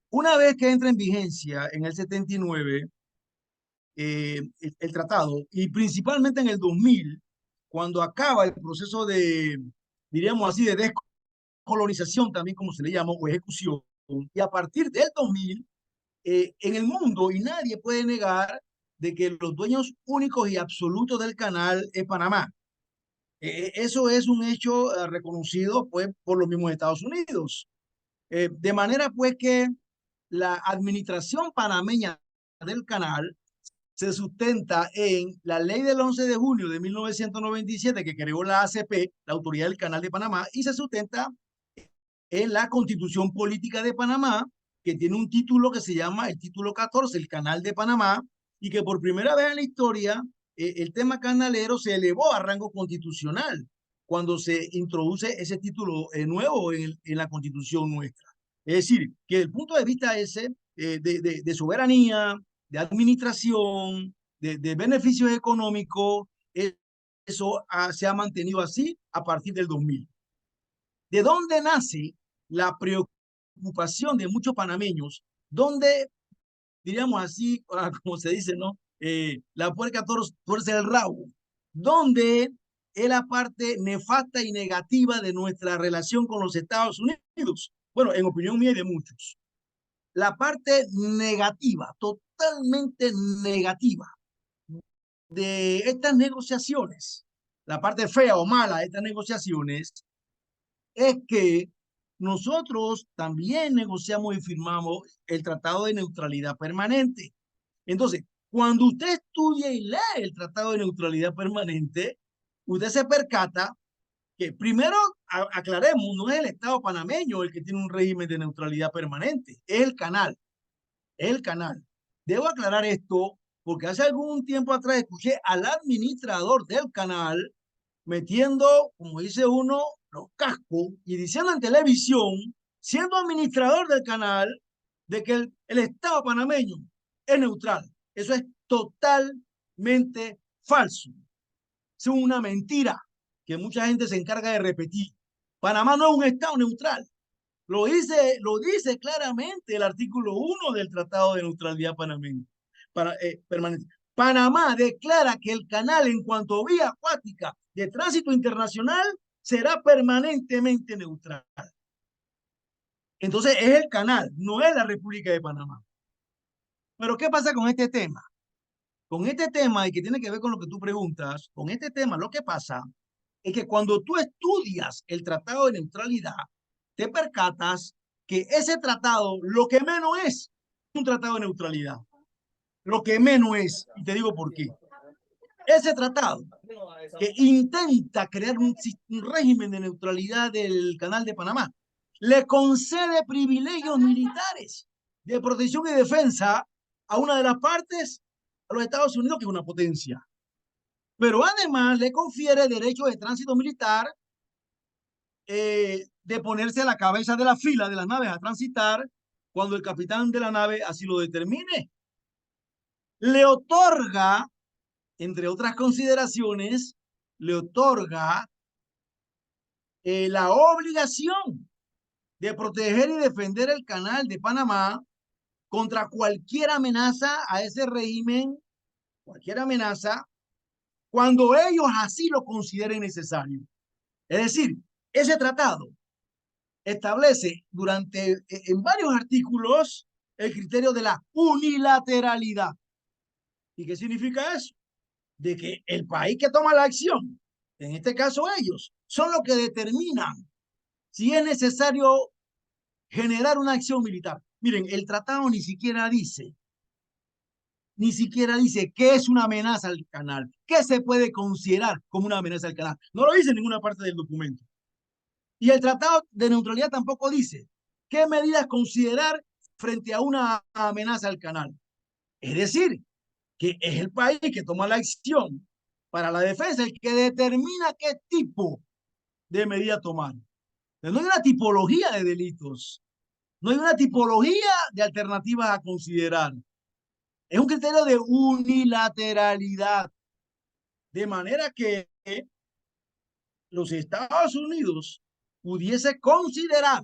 Una vez que entra en vigencia en el 79 el tratado, y principalmente en el 2000, cuando acaba el proceso de, diríamos así, de descolonización, también como se le llama, o ejecución, y a partir del 2000, en el mundo, y nadie puede negar de que los dueños únicos y absolutos del canal es Panamá. Eso es un hecho reconocido pues, por los mismos Estados Unidos. De manera pues que la administración panameña del canal se sustenta en la ley del 11 de junio de 1997 que creó la ACP, la Autoridad del Canal de Panamá, y se sustenta en la Constitución Política de Panamá, que tiene un título que se llama el título 14, el Canal de Panamá, y que por primera vez en la historia el tema canalero se elevó a rango constitucional cuando se introduce ese título nuevo en la Constitución nuestra. Es decir, que desde el punto de vista ese de soberanía, de administración, de beneficios económicos, eso se ha mantenido así a partir del 2000. ¿De dónde nace la preocupación de muchos panameños? ¿Dónde, diríamos así, como se dice, ¿no? La puerca tuerce el rabo. ¿Dónde es la parte nefasta y negativa de nuestra relación con los Estados Unidos? Bueno, en opinión mía y de muchos. La parte negativa, totalmente negativa, de estas negociaciones, la parte fea o mala de estas negociaciones, es que nosotros también negociamos y firmamos el Tratado de Neutralidad Permanente. Entonces, cuando usted estudia y lee el Tratado de Neutralidad Permanente, usted se percata que primero aclaremos, no es el Estado panameño el que tiene un régimen de neutralidad permanente, es el canal, es el canal. Debo aclarar esto porque hace algún tiempo atrás escuché al administrador del canal metiendo, como dice uno, los cascos y diciendo en televisión, siendo administrador del canal, de que el Estado panameño es neutral. Eso es totalmente falso. Es una mentira que mucha gente se encarga de repetir. Panamá no es un Estado neutral. Lo dice claramente el artículo 1 del Tratado de Neutralidad Permanente. Panamá declara que el canal en cuanto a vía acuática de tránsito internacional será permanentemente neutral. Entonces es el canal, no es la República de Panamá. Pero ¿qué pasa con este tema? Con este tema, y que tiene que ver con lo que tú preguntas, con este tema lo que pasa es que cuando tú estudias el Tratado de Neutralidad, te percatas que ese tratado lo que menos es un tratado de neutralidad. Lo que menos es, y te digo por qué. Ese tratado que intenta crear un régimen de neutralidad del Canal de Panamá le concede privilegios militares de protección y defensa a una de las partes, a los Estados Unidos, que es una potencia. Pero además le confiere derechos de tránsito militar, de ponerse a la cabeza de la fila de las naves a transitar cuando el capitán de la nave así lo determine. Le otorga, entre otras consideraciones, le otorga la obligación de proteger y defender el canal de Panamá contra cualquier amenaza a ese régimen, cualquier amenaza, cuando ellos así lo consideren necesario. Es decir, ese tratado establece en varios artículos el criterio de la unilateralidad. ¿Y qué significa eso? De que el país que toma la acción, en este caso ellos, son los que determinan si es necesario generar una acción militar. Miren, el tratado ni siquiera dice qué es una amenaza al canal, qué se puede considerar como una amenaza al canal. No lo dice en ninguna parte del documento. Y el Tratado de Neutralidad tampoco dice qué medidas considerar frente a una amenaza al canal. Es decir, que es el país que toma la acción para la defensa, el que determina qué tipo de medida tomar. No hay una tipología de delitos, no hay una tipología de alternativas a considerar. Es un criterio de unilateralidad, de manera que los Estados Unidos pudiese considerar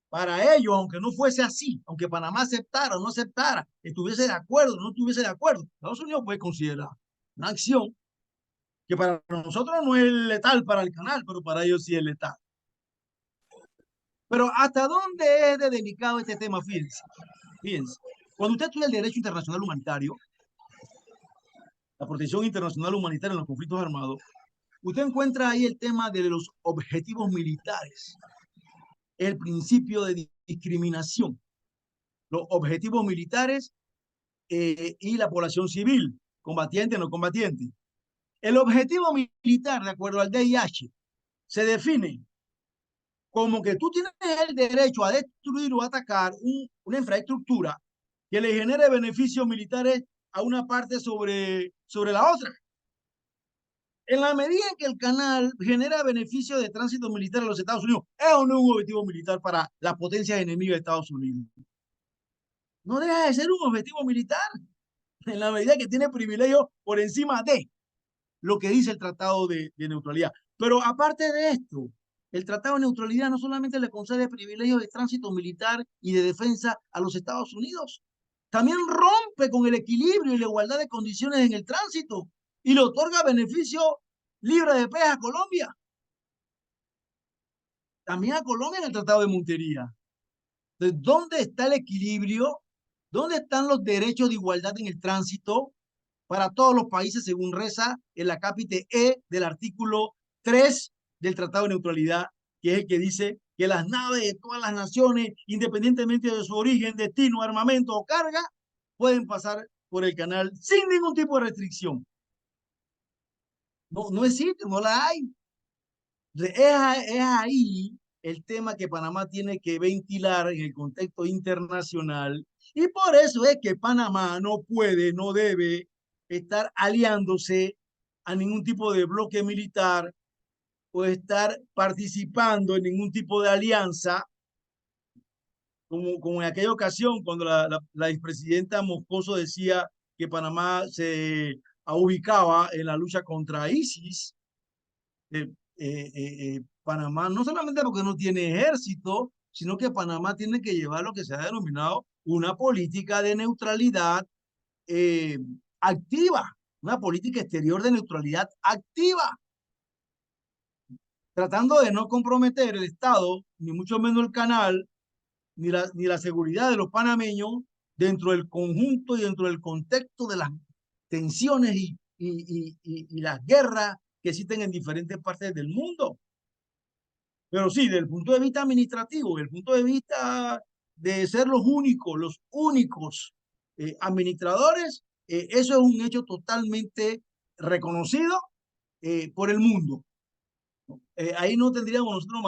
para ellos, aunque no fuese así, aunque Panamá aceptara o no aceptara, estuviese de acuerdo o no estuviese de acuerdo, Estados Unidos puede considerar una acción que para nosotros no es letal para el canal, pero para ellos sí es letal. Pero ¿hasta dónde es de delicado este tema? Fíjense, fíjense. Cuando usted estudia el derecho internacional humanitario, la protección internacional humanitaria en los conflictos armados, usted encuentra ahí el tema de los objetivos militares, el principio de discriminación, los objetivos militares y la población civil, combatiente o no combatiente. El objetivo militar, de acuerdo al DIH, se define como que tú tienes el derecho a destruir o atacar una infraestructura que le genere beneficios militares a una parte sobre la otra. En la medida en que el canal genera beneficios de tránsito militar a los Estados Unidos, es o no un objetivo militar para las potencias enemigas de Estados Unidos. No deja de ser un objetivo militar, en la medida que tiene privilegios por encima de lo que dice el Tratado de Neutralidad. Pero aparte de esto, el Tratado de Neutralidad no solamente le concede privilegios de tránsito militar y de defensa a los Estados Unidos, también rompe con el equilibrio y la igualdad de condiciones en el tránsito y le otorga beneficio libre de peaje a Colombia. También a Colombia en el Tratado de Montería. Entonces, ¿dónde está el equilibrio? ¿Dónde están los derechos de igualdad en el tránsito para todos los países, según reza el acápite E del artículo 3 del Tratado de Neutralidad, que es el que dice que las naves de todas las naciones, independientemente de su origen, destino, armamento o carga, pueden pasar por el canal sin ningún tipo de restricción. No existe, no la hay. Es ahí el tema que Panamá tiene que ventilar en el contexto internacional, y por eso es que Panamá no puede, no debe estar aliándose a ningún tipo de bloque militar o estar participando en ningún tipo de alianza, como en aquella ocasión cuando la expresidenta Moscoso decía que Panamá se ubicaba en la lucha contra ISIS. Panamá no solamente porque no tiene ejército, sino que Panamá tiene que llevar lo que se ha denominado una política de neutralidad activa, una política exterior de neutralidad activa, tratando de no comprometer el Estado, ni mucho menos el canal, ni la seguridad de los panameños dentro del conjunto y dentro del contexto de las tensiones y las guerras que existen en diferentes partes del mundo. Pero sí, desde el punto de vista administrativo, desde el punto de vista de ser los únicos administradores, eso es un hecho totalmente reconocido por el mundo. Ahí no tendríamos nosotros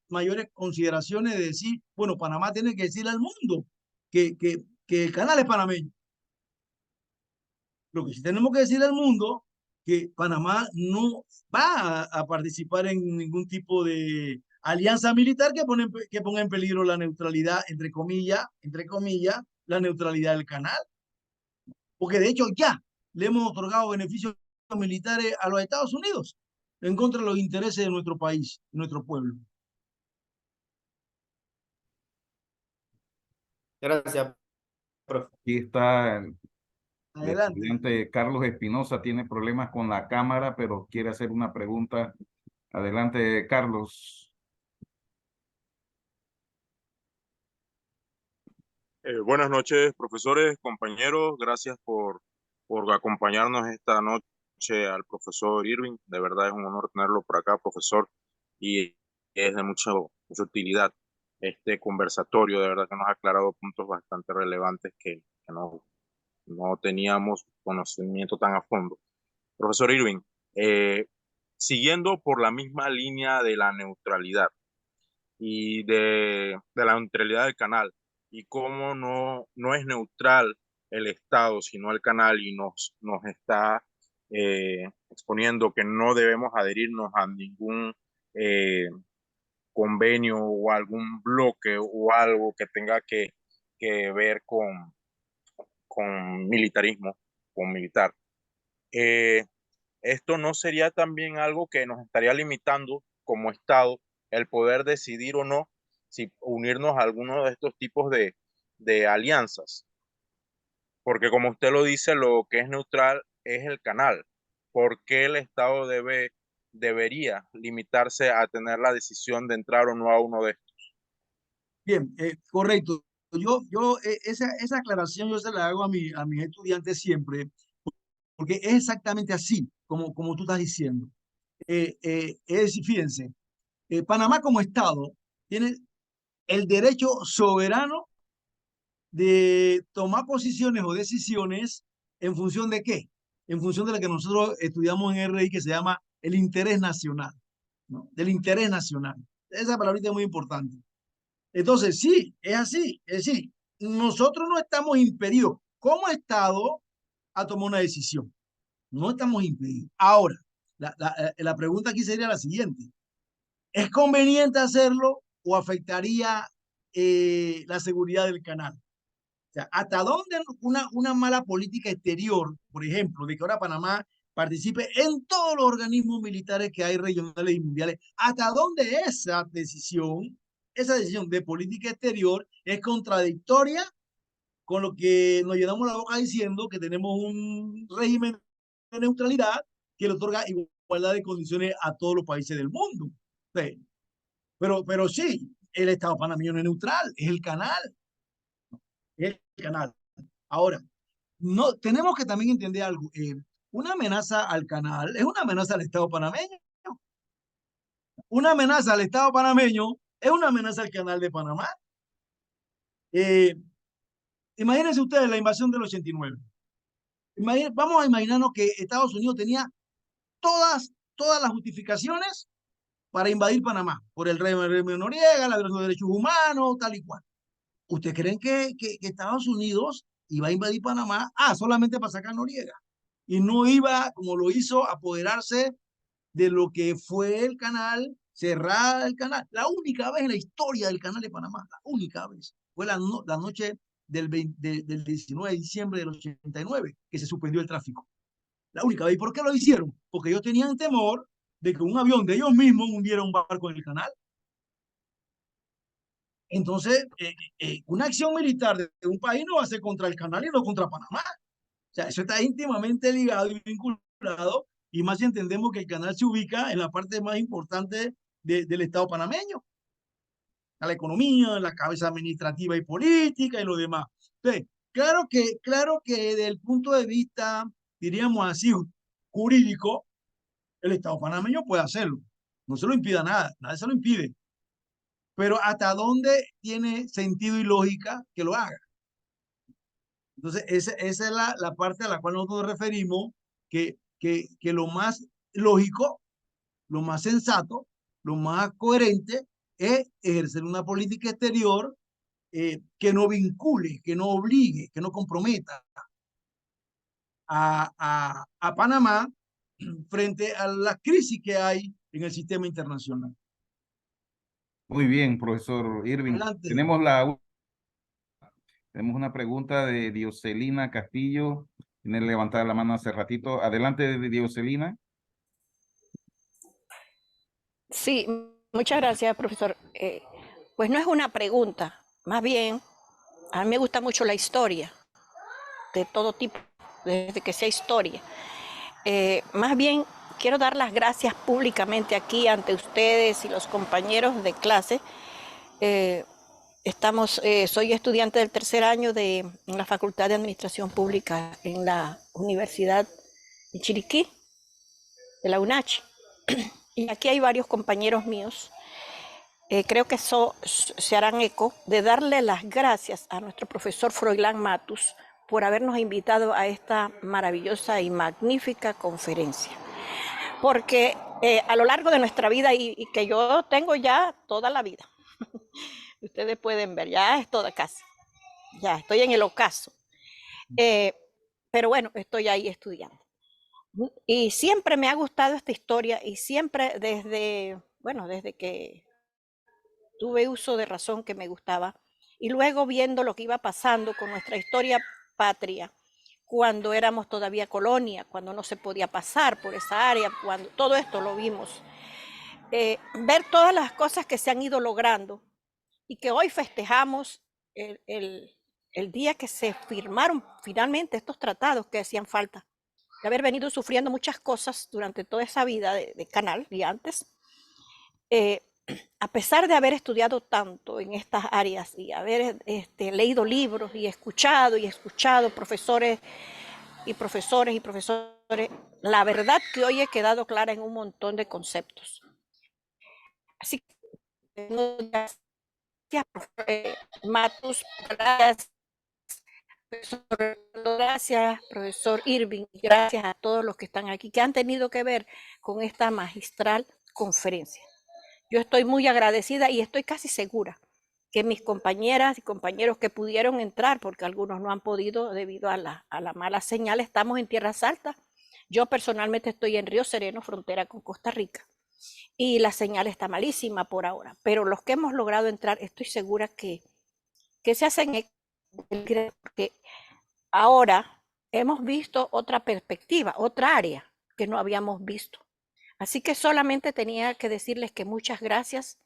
mayores consideraciones de decir, bueno, Panamá tiene que decirle al mundo que el canal es panameño. Lo que sí tenemos que decirle al mundo que Panamá no va a participar en ningún tipo de alianza militar que ponga en peligro la neutralidad, entre comillas, la neutralidad del canal. Porque de hecho ya le hemos otorgado beneficios militares a los Estados Unidos en contra de los intereses de nuestro país, de nuestro pueblo. Gracias, profe. Aquí está el Adelante. estudiante Carlos Espinosa, tiene problemas con la cámara, pero quiere hacer una pregunta. Adelante, Carlos. Buenas noches, profesores, compañeros. Gracias por acompañarnos esta noche al profesor Irving. De verdad es un honor tenerlo por acá, profesor, y es de mucha utilidad este conversatorio. De verdad que nos ha aclarado puntos bastante relevantes que no teníamos conocimiento tan a fondo. Profesor Irving, siguiendo por la misma línea de la neutralidad y de la neutralidad del canal, y cómo no es neutral el Estado, sino el canal, y nos está exponiendo que no debemos adherirnos a ningún convenio o algún bloque o algo que tenga que ver con militarismo, con militar. Esto no sería también algo que nos estaría limitando como Estado el poder decidir o no si unirnos a alguno de estos tipos de alianzas. Porque como usted lo dice, lo que es neutral es el canal. ¿Por qué el Estado debería limitarse a tener la decisión de entrar o no a uno de estos? Bien, correcto. Esa aclaración yo se la hago a mis estudiantes siempre, porque es exactamente así como tú estás diciendo. Es decir, fíjense, Panamá como Estado tiene el derecho soberano de tomar posiciones o decisiones en función de qué, en función de lo que nosotros estudiamos en RI, que se llama el interés nacional, ¿no? Del interés nacional. Esa palabrita es muy importante. Entonces, sí, es así. Es decir, nosotros no estamos impedidos como Estado a tomar una decisión. No estamos impedidos. Ahora, la pregunta aquí sería la siguiente. ¿Es conveniente hacerlo o afectaría la seguridad del canal? O sea, ¿hasta dónde una mala política exterior, por ejemplo, de que ahora Panamá participe en todos los organismos militares que hay regionales y mundiales, hasta dónde esa decisión de política exterior es contradictoria con lo que nos llenamos la boca diciendo que tenemos un régimen de neutralidad que le otorga igualdad de condiciones a todos los países del mundo? Sí. Pero sí, el Estado panameño no es neutral, es el canal. Es el canal. Ahora, no, tenemos que también entender algo. Una amenaza al canal es una amenaza al Estado panameño. Una amenaza al Estado panameño es una amenaza al canal de Panamá. Imagínense ustedes la invasión del 89. Vamos a imaginarnos que Estados Unidos tenía todas las justificaciones para invadir Panamá, por el régimen Noriega, la violación de derechos humanos, tal y cual. ¿Ustedes creen que Estados Unidos iba a invadir Panamá solamente para sacar a Noriega? Y no iba, como lo hizo, a apoderarse de lo que fue el canal, cerrar el canal. La única vez en la historia del canal de Panamá, la única vez, fue la noche del 19 de diciembre del 89, que se suspendió el tráfico. La única vez. ¿Y por qué lo hicieron? Porque ellos tenían temor de que un avión de ellos mismos hundiera un barco en el canal. Entonces, una acción militar de un país no va a ser contra el canal y no contra Panamá. O sea, eso está íntimamente ligado y vinculado, y más si entendemos que el canal se ubica en la parte más importante del Estado panameño, a la economía, la cabeza administrativa y política y lo demás. Entonces, claro que desde el punto de vista, diríamos así, jurídico, el Estado panameño puede hacerlo. No se lo impida nada, nadie se lo impide. Pero ¿hasta dónde tiene sentido y lógica que lo haga? Entonces, esa es la parte a la cual nosotros nos referimos, que lo más lógico, lo más sensato, lo más coherente es ejercer una política exterior que no vincule, que no obligue, que no comprometa a Panamá frente a la crisis que hay en el sistema internacional. Muy bien, profesor Irving. Adelante. Tenemos una pregunta de Dioselina Castillo. Tiene levantada la mano hace ratito. Adelante, Dioselina. Sí, muchas gracias, profesor. Pues no es una pregunta, más bien, a mí me gusta mucho la historia, de todo tipo, desde que sea historia. Más bien, quiero dar las gracias públicamente aquí ante ustedes y los compañeros de clase. Soy estudiante del tercer año en la Facultad de Administración Pública en la Universidad de Chiriquí, de la UNACH. Y aquí hay varios compañeros míos. Creo que se harán eco de darle las gracias a nuestro profesor Froilán Matus por habernos invitado a esta maravillosa y magnífica conferencia. Porque a lo largo de nuestra vida, y que yo tengo ya toda la vida, ustedes pueden ver, ya es toda casi, ya estoy en el ocaso. Pero bueno, estoy ahí estudiando. Y siempre me ha gustado esta historia y siempre desde que tuve uso de razón que me gustaba. Y luego viendo lo que iba pasando con nuestra historia patria, cuando éramos todavía colonia, cuando no se podía pasar por esa área, cuando todo esto lo vimos. Ver todas las cosas que se han ido logrando y que hoy festejamos el día que se firmaron finalmente estos tratados que hacían falta, de haber venido sufriendo muchas cosas durante toda esa vida de canal y antes, a pesar de haber estudiado tanto en estas áreas y haber leído libros y escuchado profesores, la verdad que hoy he quedado clara en un montón de conceptos. Así que gracias, Matus, gracias, profesor Irving, gracias a todos los que están aquí, que han tenido que ver con esta magistral conferencia. Yo estoy muy agradecida y estoy casi segura que mis compañeras y compañeros que pudieron entrar, porque algunos no han podido debido a la mala señal, estamos en tierras altas. Yo personalmente estoy en Río Sereno, frontera con Costa Rica, y la señal está malísima por ahora, pero los que hemos logrado entrar, estoy segura que se hacen, porque ahora hemos visto otra perspectiva, otra área que no habíamos visto. Así que solamente tenía que decirles que muchas gracias.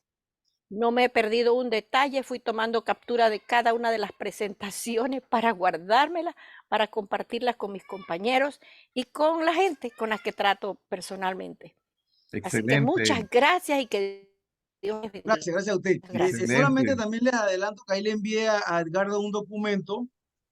No me he perdido un detalle, fui tomando captura de cada una de las presentaciones para guardármela, para compartirlas con mis compañeros y con la gente con la que trato personalmente. Excelente. Así que muchas gracias y que Dios les bendiga. Gracias a usted. Gracias. Solamente también les adelanto que ahí le envié a Edgardo un documento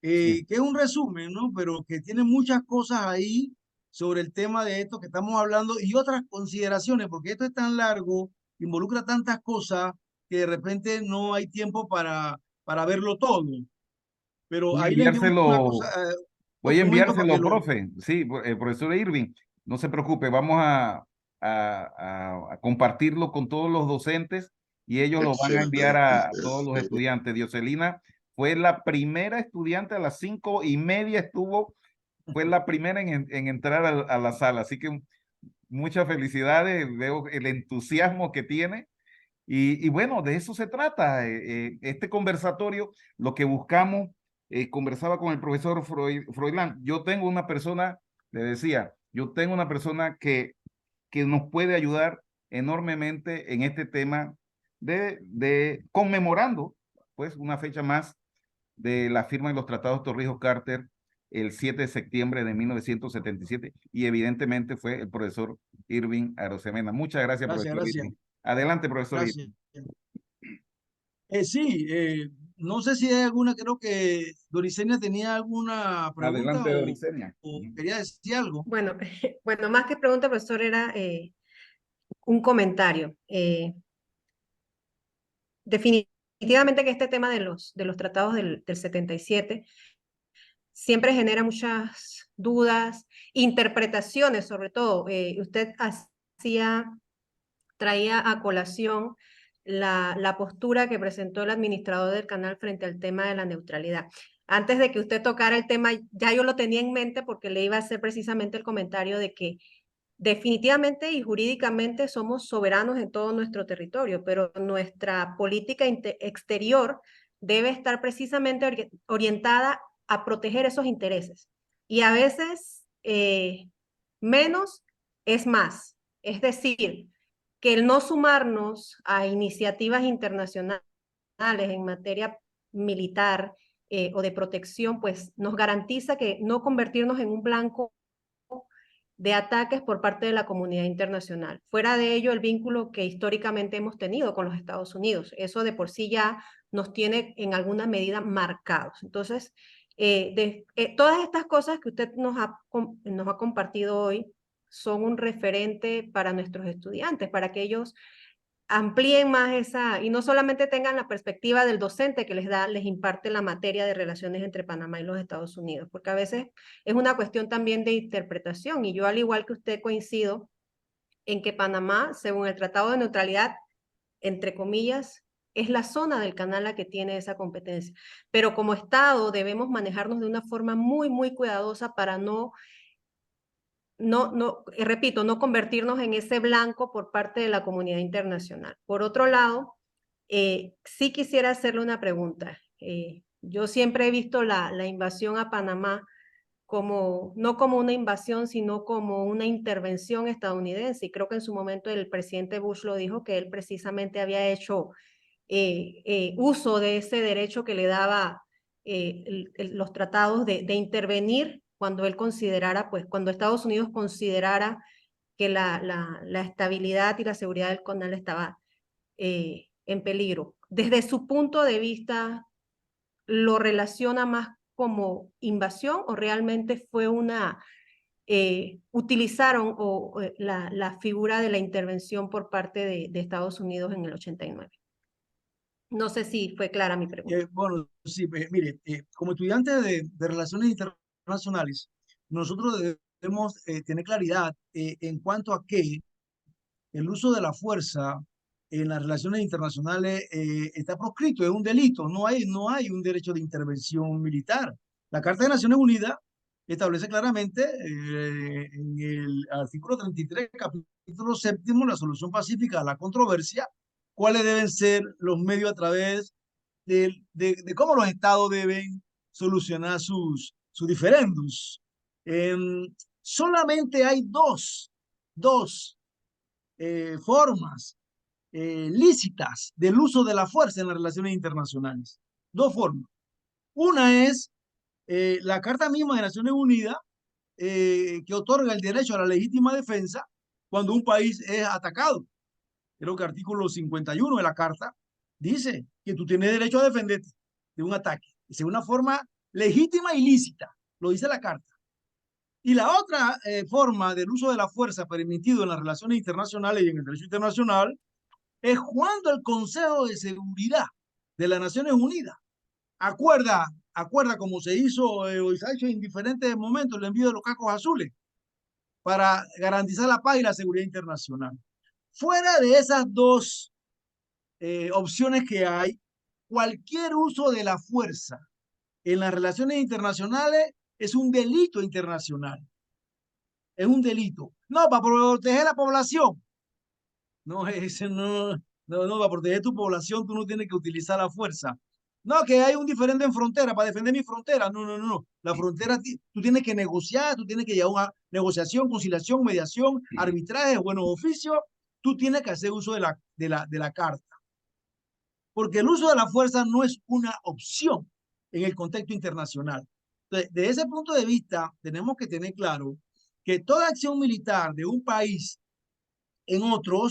Sí. que es un resumen, ¿no? Pero que tiene muchas cosas ahí sobre el tema de esto que estamos hablando y otras consideraciones, porque esto es tan largo, involucra tantas cosas que de repente no hay tiempo para verlo todo. Pero Voy a ahí le envié una cosa, enviárselo, un voy a documento para que enviárselo, lo... profe. Sí, profesor Irving, no se preocupe, vamos a compartirlo con todos los docentes y ellos lo van a enviar a todos los Excelente. estudiantes. Dioselina fue la primera estudiante a las 5:30 estuvo, fue la primera en entrar a la sala, así que muchas felicidades, veo el entusiasmo que tiene. Y bueno, de eso se trata. Este conversatorio, lo que buscamos, conversaba con el profesor Froilán, yo tengo una persona, le decía, yo tengo una persona que nos puede ayudar enormemente en este tema de conmemorando, pues, una fecha más de la firma de los tratados Torrijos-Carter el 7 de septiembre de 1977 y evidentemente fue el profesor Irving Arosemena. Muchas gracias, Gracias, profesor gracias, Irving. Adelante, profesor gracias. Irving. Sí, no sé si hay alguna, creo que Dorisenia tenía alguna pregunta Adelante, Dorisenia. o quería decir algo. Bueno, bueno, más que pregunta, profesor, era un comentario. Definitivamente que este tema de los tratados del 77 siempre genera muchas dudas, interpretaciones sobre todo. Usted traía a colación la postura que presentó el administrador del canal frente al tema de la neutralidad. Antes de que usted tocara el tema, ya yo lo tenía en mente porque le iba a hacer precisamente el comentario de que definitivamente y jurídicamente somos soberanos en todo nuestro territorio, pero nuestra política exterior debe estar precisamente orientada a proteger esos intereses. Y a veces menos es más. Es decir, que el no sumarnos a iniciativas internacionales en materia militar o de protección, pues nos garantiza que no convertirnos en un blanco de ataques por parte de la comunidad internacional. Fuera de ello, el vínculo que históricamente hemos tenido con los Estados Unidos, eso de por sí ya nos tiene en alguna medida marcados. Entonces, todas estas cosas que usted nos ha compartido hoy son un referente para nuestros estudiantes, para que ellos amplíen más esa, y no solamente tengan la perspectiva del docente que les imparte la materia de relaciones entre Panamá y los Estados Unidos, porque a veces es una cuestión también de interpretación, y yo al igual que usted coincido en que Panamá, según el Tratado de Neutralidad, entre comillas, es la zona del canal la que tiene esa competencia, pero como Estado debemos manejarnos de una forma muy, muy cuidadosa para repito, no convertirnos en ese blanco por parte de la comunidad internacional. Por otro lado, sí quisiera hacerle una pregunta. Yo siempre he visto la invasión a Panamá no como una invasión, sino como una intervención estadounidense. Y creo que en su momento el presidente Bush lo dijo, que él precisamente había hecho uso de ese derecho que le daba los tratados de intervenir cuando él considerara, pues cuando Estados Unidos considerara que la estabilidad y la seguridad del canal estaba en peligro. Desde su punto de vista, ¿lo relaciona más como invasión o realmente fue utilizaron la figura de la intervención por parte de Estados Unidos en el 89? No sé si fue clara mi pregunta. Bueno, sí, mire, como estudiantes de Relaciones Internacionales, nosotros debemos tener claridad en cuanto a que el uso de la fuerza en las relaciones internacionales está proscrito, es un delito, no hay un derecho de intervención militar. La Carta de Naciones Unidas establece claramente en el artículo 33, capítulo séptimo, la solución pacífica a la controversia, cuáles deben ser los medios a través de cómo los estados deben solucionar sus diferendos. Solamente hay dos formas lícitas del uso de la fuerza en las relaciones internacionales. Dos formas. Una es la Carta misma de Naciones Unidas que otorga el derecho a la legítima defensa cuando un país es atacado. Creo que el artículo 51 de la Carta dice que tú tienes derecho a defenderte de un ataque. Esa es una forma legítima y lícita, lo dice la Carta. Y la otra forma del uso de la fuerza permitido en las relaciones internacionales y en el derecho internacional es cuando el Consejo de Seguridad de las Naciones Unidas acuerda como se hizo o se ha hecho en diferentes momentos el envío de los cascos azules para garantizar la paz y la seguridad internacional. Fuera de esas dos opciones que hay, cualquier uso de la fuerza en las relaciones internacionales es un delito internacional. Es un delito. No, para proteger la población. No, ese no, para proteger tu población tú no tienes que utilizar la fuerza. No, que hay un diferente en frontera para defender mi frontera. No. La frontera, tú tienes que negociar, tú tienes que llevar una negociación, conciliación, mediación, arbitraje, buenos oficios. Tú tienes que hacer uso de la carta. Porque el uso de la fuerza no es una opción en el contexto internacional. Entonces, de ese punto de vista, tenemos que tener claro que toda acción militar de un país en otro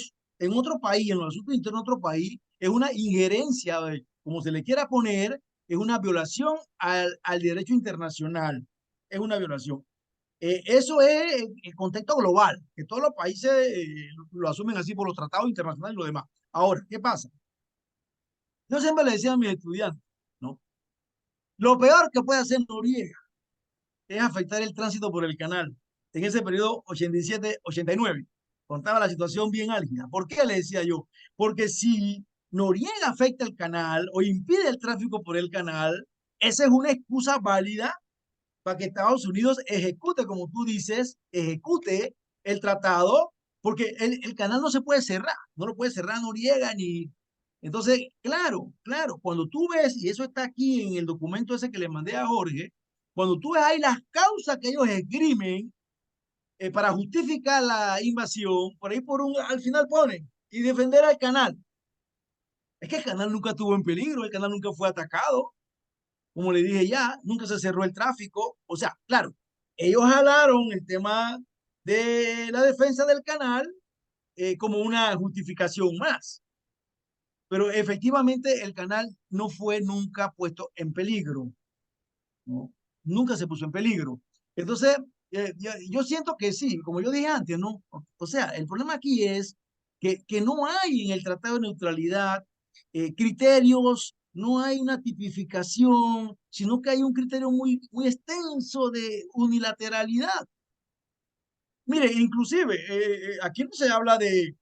país, en los asuntos internos de otro país, es una injerencia, como se le quiera poner, es una violación al derecho internacional. Es una violación. Eso es el contexto global, que todos los países lo asumen así por los tratados internacionales y lo demás. Ahora, ¿qué pasa? Yo siempre le decía a mis estudiantes, ¿no? Lo peor que puede hacer Noriega es afectar el tránsito por el canal en ese periodo 87-89. Contaba la situación bien álgida. ¿Por qué le decía yo? Porque si Noriega afecta el canal o impide el tráfico por el canal, esa es una excusa válida para que Estados Unidos ejecute, como tú dices, ejecute el tratado, porque el canal no se puede cerrar, no lo puede cerrar Noriega ni... Entonces, claro, cuando tú ves, y eso está aquí en el documento ese que le mandé a Jorge, cuando tú ves ahí las causas que ellos esgrimen para justificar la invasión, por ahí al final ponen, y defender al canal. Es que el canal nunca estuvo en peligro, el canal nunca fue atacado, como le dije ya, nunca se cerró el tráfico. O sea, claro, ellos jalaron el tema de la defensa del canal como una justificación más. Pero efectivamente el canal no fue nunca puesto en peligro, ¿no? Nunca se puso en peligro. Entonces, yo siento que sí, como yo dije antes, ¿no? O sea, el problema aquí es que no hay en el Tratado de Neutralidad criterios, no hay una tipificación, sino que hay un criterio muy extenso de unilateralidad. Mire, inclusive, aquí no se habla de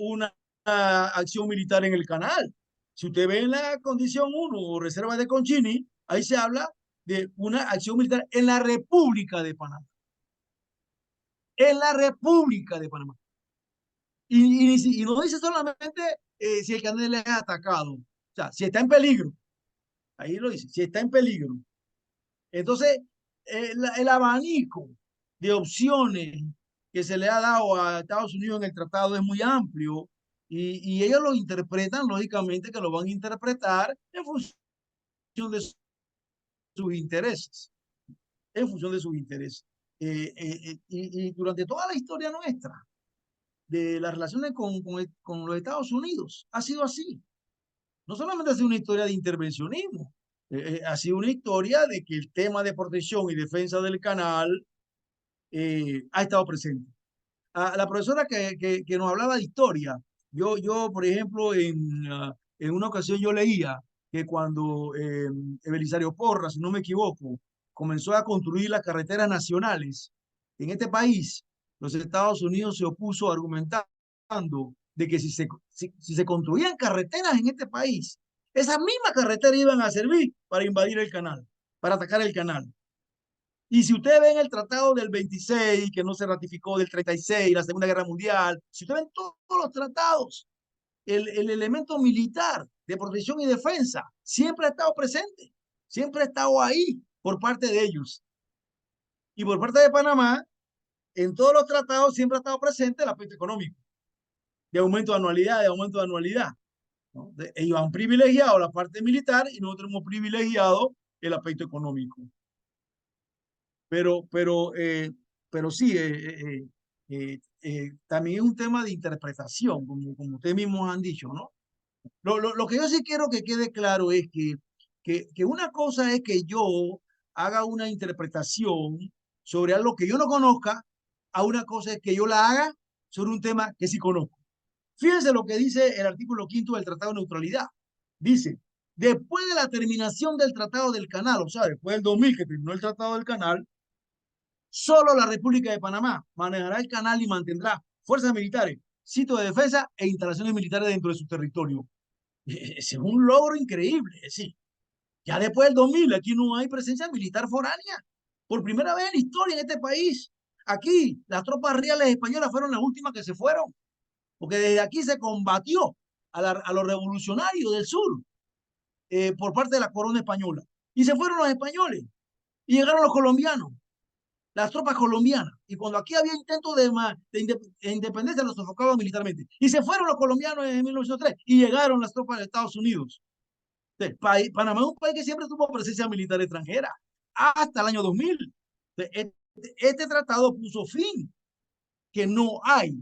una acción militar en el canal. Si usted ve en la condición 1 o reserva de Concini, ahí se habla de una acción militar en la República de Panamá. En la República de Panamá. Y no dice solamente si el canal es atacado. O sea, si está en peligro. Ahí lo dice, si está en peligro. Entonces, el abanico de opciones que se le ha dado a Estados Unidos en el tratado es muy amplio y ellos lo interpretan, lógicamente que lo van a interpretar en función de sus intereses. En función de sus intereses. Y durante toda la historia nuestra de las relaciones con los Estados Unidos ha sido así. No solamente ha sido una historia de intervencionismo, ha sido una historia de que el tema de protección y defensa del canal ha estado presente. A la profesora que nos hablaba de historia, yo por ejemplo, en una ocasión yo leía que cuando Belisario Porras, si no me equivoco, comenzó a construir las carreteras nacionales en este país, los Estados Unidos se opuso argumentando de que si se construían carreteras en este país, esas mismas carreteras iban a servir para invadir el canal, para atacar el canal. Y si ustedes ven el tratado del 26, que no se ratificó, del 36, la Segunda Guerra Mundial, si ustedes ven todos los tratados, el elemento militar de protección y defensa siempre ha estado presente, siempre ha estado ahí por parte de ellos. Y por parte de Panamá, en todos los tratados siempre ha estado presente el aspecto económico, de aumento de anualidad, ¿no? Ellos han privilegiado la parte militar y nosotros hemos privilegiado el aspecto económico. Pero sí, también es un tema de interpretación, como ustedes mismos han dicho, ¿no? Lo que yo sí quiero que quede claro es que una cosa es que yo haga una interpretación sobre algo que yo no conozca, a una cosa es que yo la haga sobre un tema que sí conozco. Fíjense lo que dice el artículo 5 del Tratado de Neutralidad. Dice, después de la terminación del Tratado del Canal, o sea, después del 2000 que terminó el Tratado del Canal, solo la República de Panamá manejará el canal y mantendrá fuerzas militares, sitios de defensa e instalaciones militares dentro de su territorio. Ese es un logro increíble, sí. Ya después del 2000, aquí no hay presencia militar foránea. Por primera vez en la historia en este país. Aquí, las tropas reales españolas fueron las últimas que se fueron. Porque desde aquí se combatió a los revolucionarios del sur por parte de la corona española. Y se fueron los españoles. Y llegaron los colombianos, las tropas colombianas. Y cuando aquí había intentos de independencia, los sofocaban militarmente. Y se fueron los colombianos en 1903 y llegaron las tropas de Estados Unidos. Panamá es un país que siempre tuvo presencia militar extranjera, hasta el año 2000. Este tratado puso fin, que no hay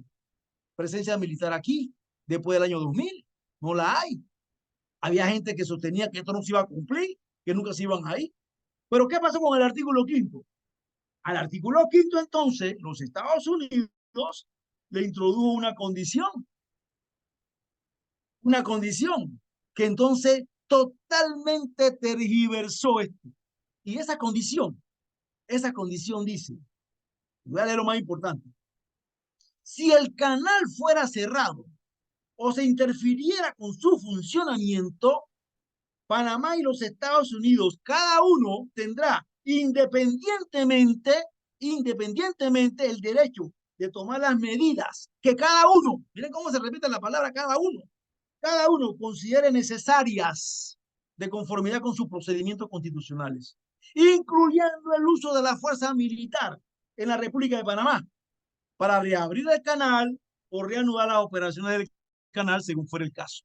presencia militar aquí después del año 2000. No la hay. Había gente que sostenía que esto no se iba a cumplir, que nunca se iban a ir. Pero ¿qué pasó con el artículo 5? Al artículo 5, entonces, los Estados Unidos le introdujo una condición que entonces totalmente tergiversó esto. Y esa condición dice, voy a leer lo más importante, si el canal fuera cerrado o se interfiriera con su funcionamiento, Panamá y los Estados Unidos, cada uno tendrá independientemente el derecho de tomar las medidas que cada uno, miren cómo se repite la palabra cada uno considere necesarias de conformidad con sus procedimientos constitucionales, incluyendo el uso de la fuerza militar en la República de Panamá para reabrir el canal o reanudar las operaciones del canal según fuera el caso.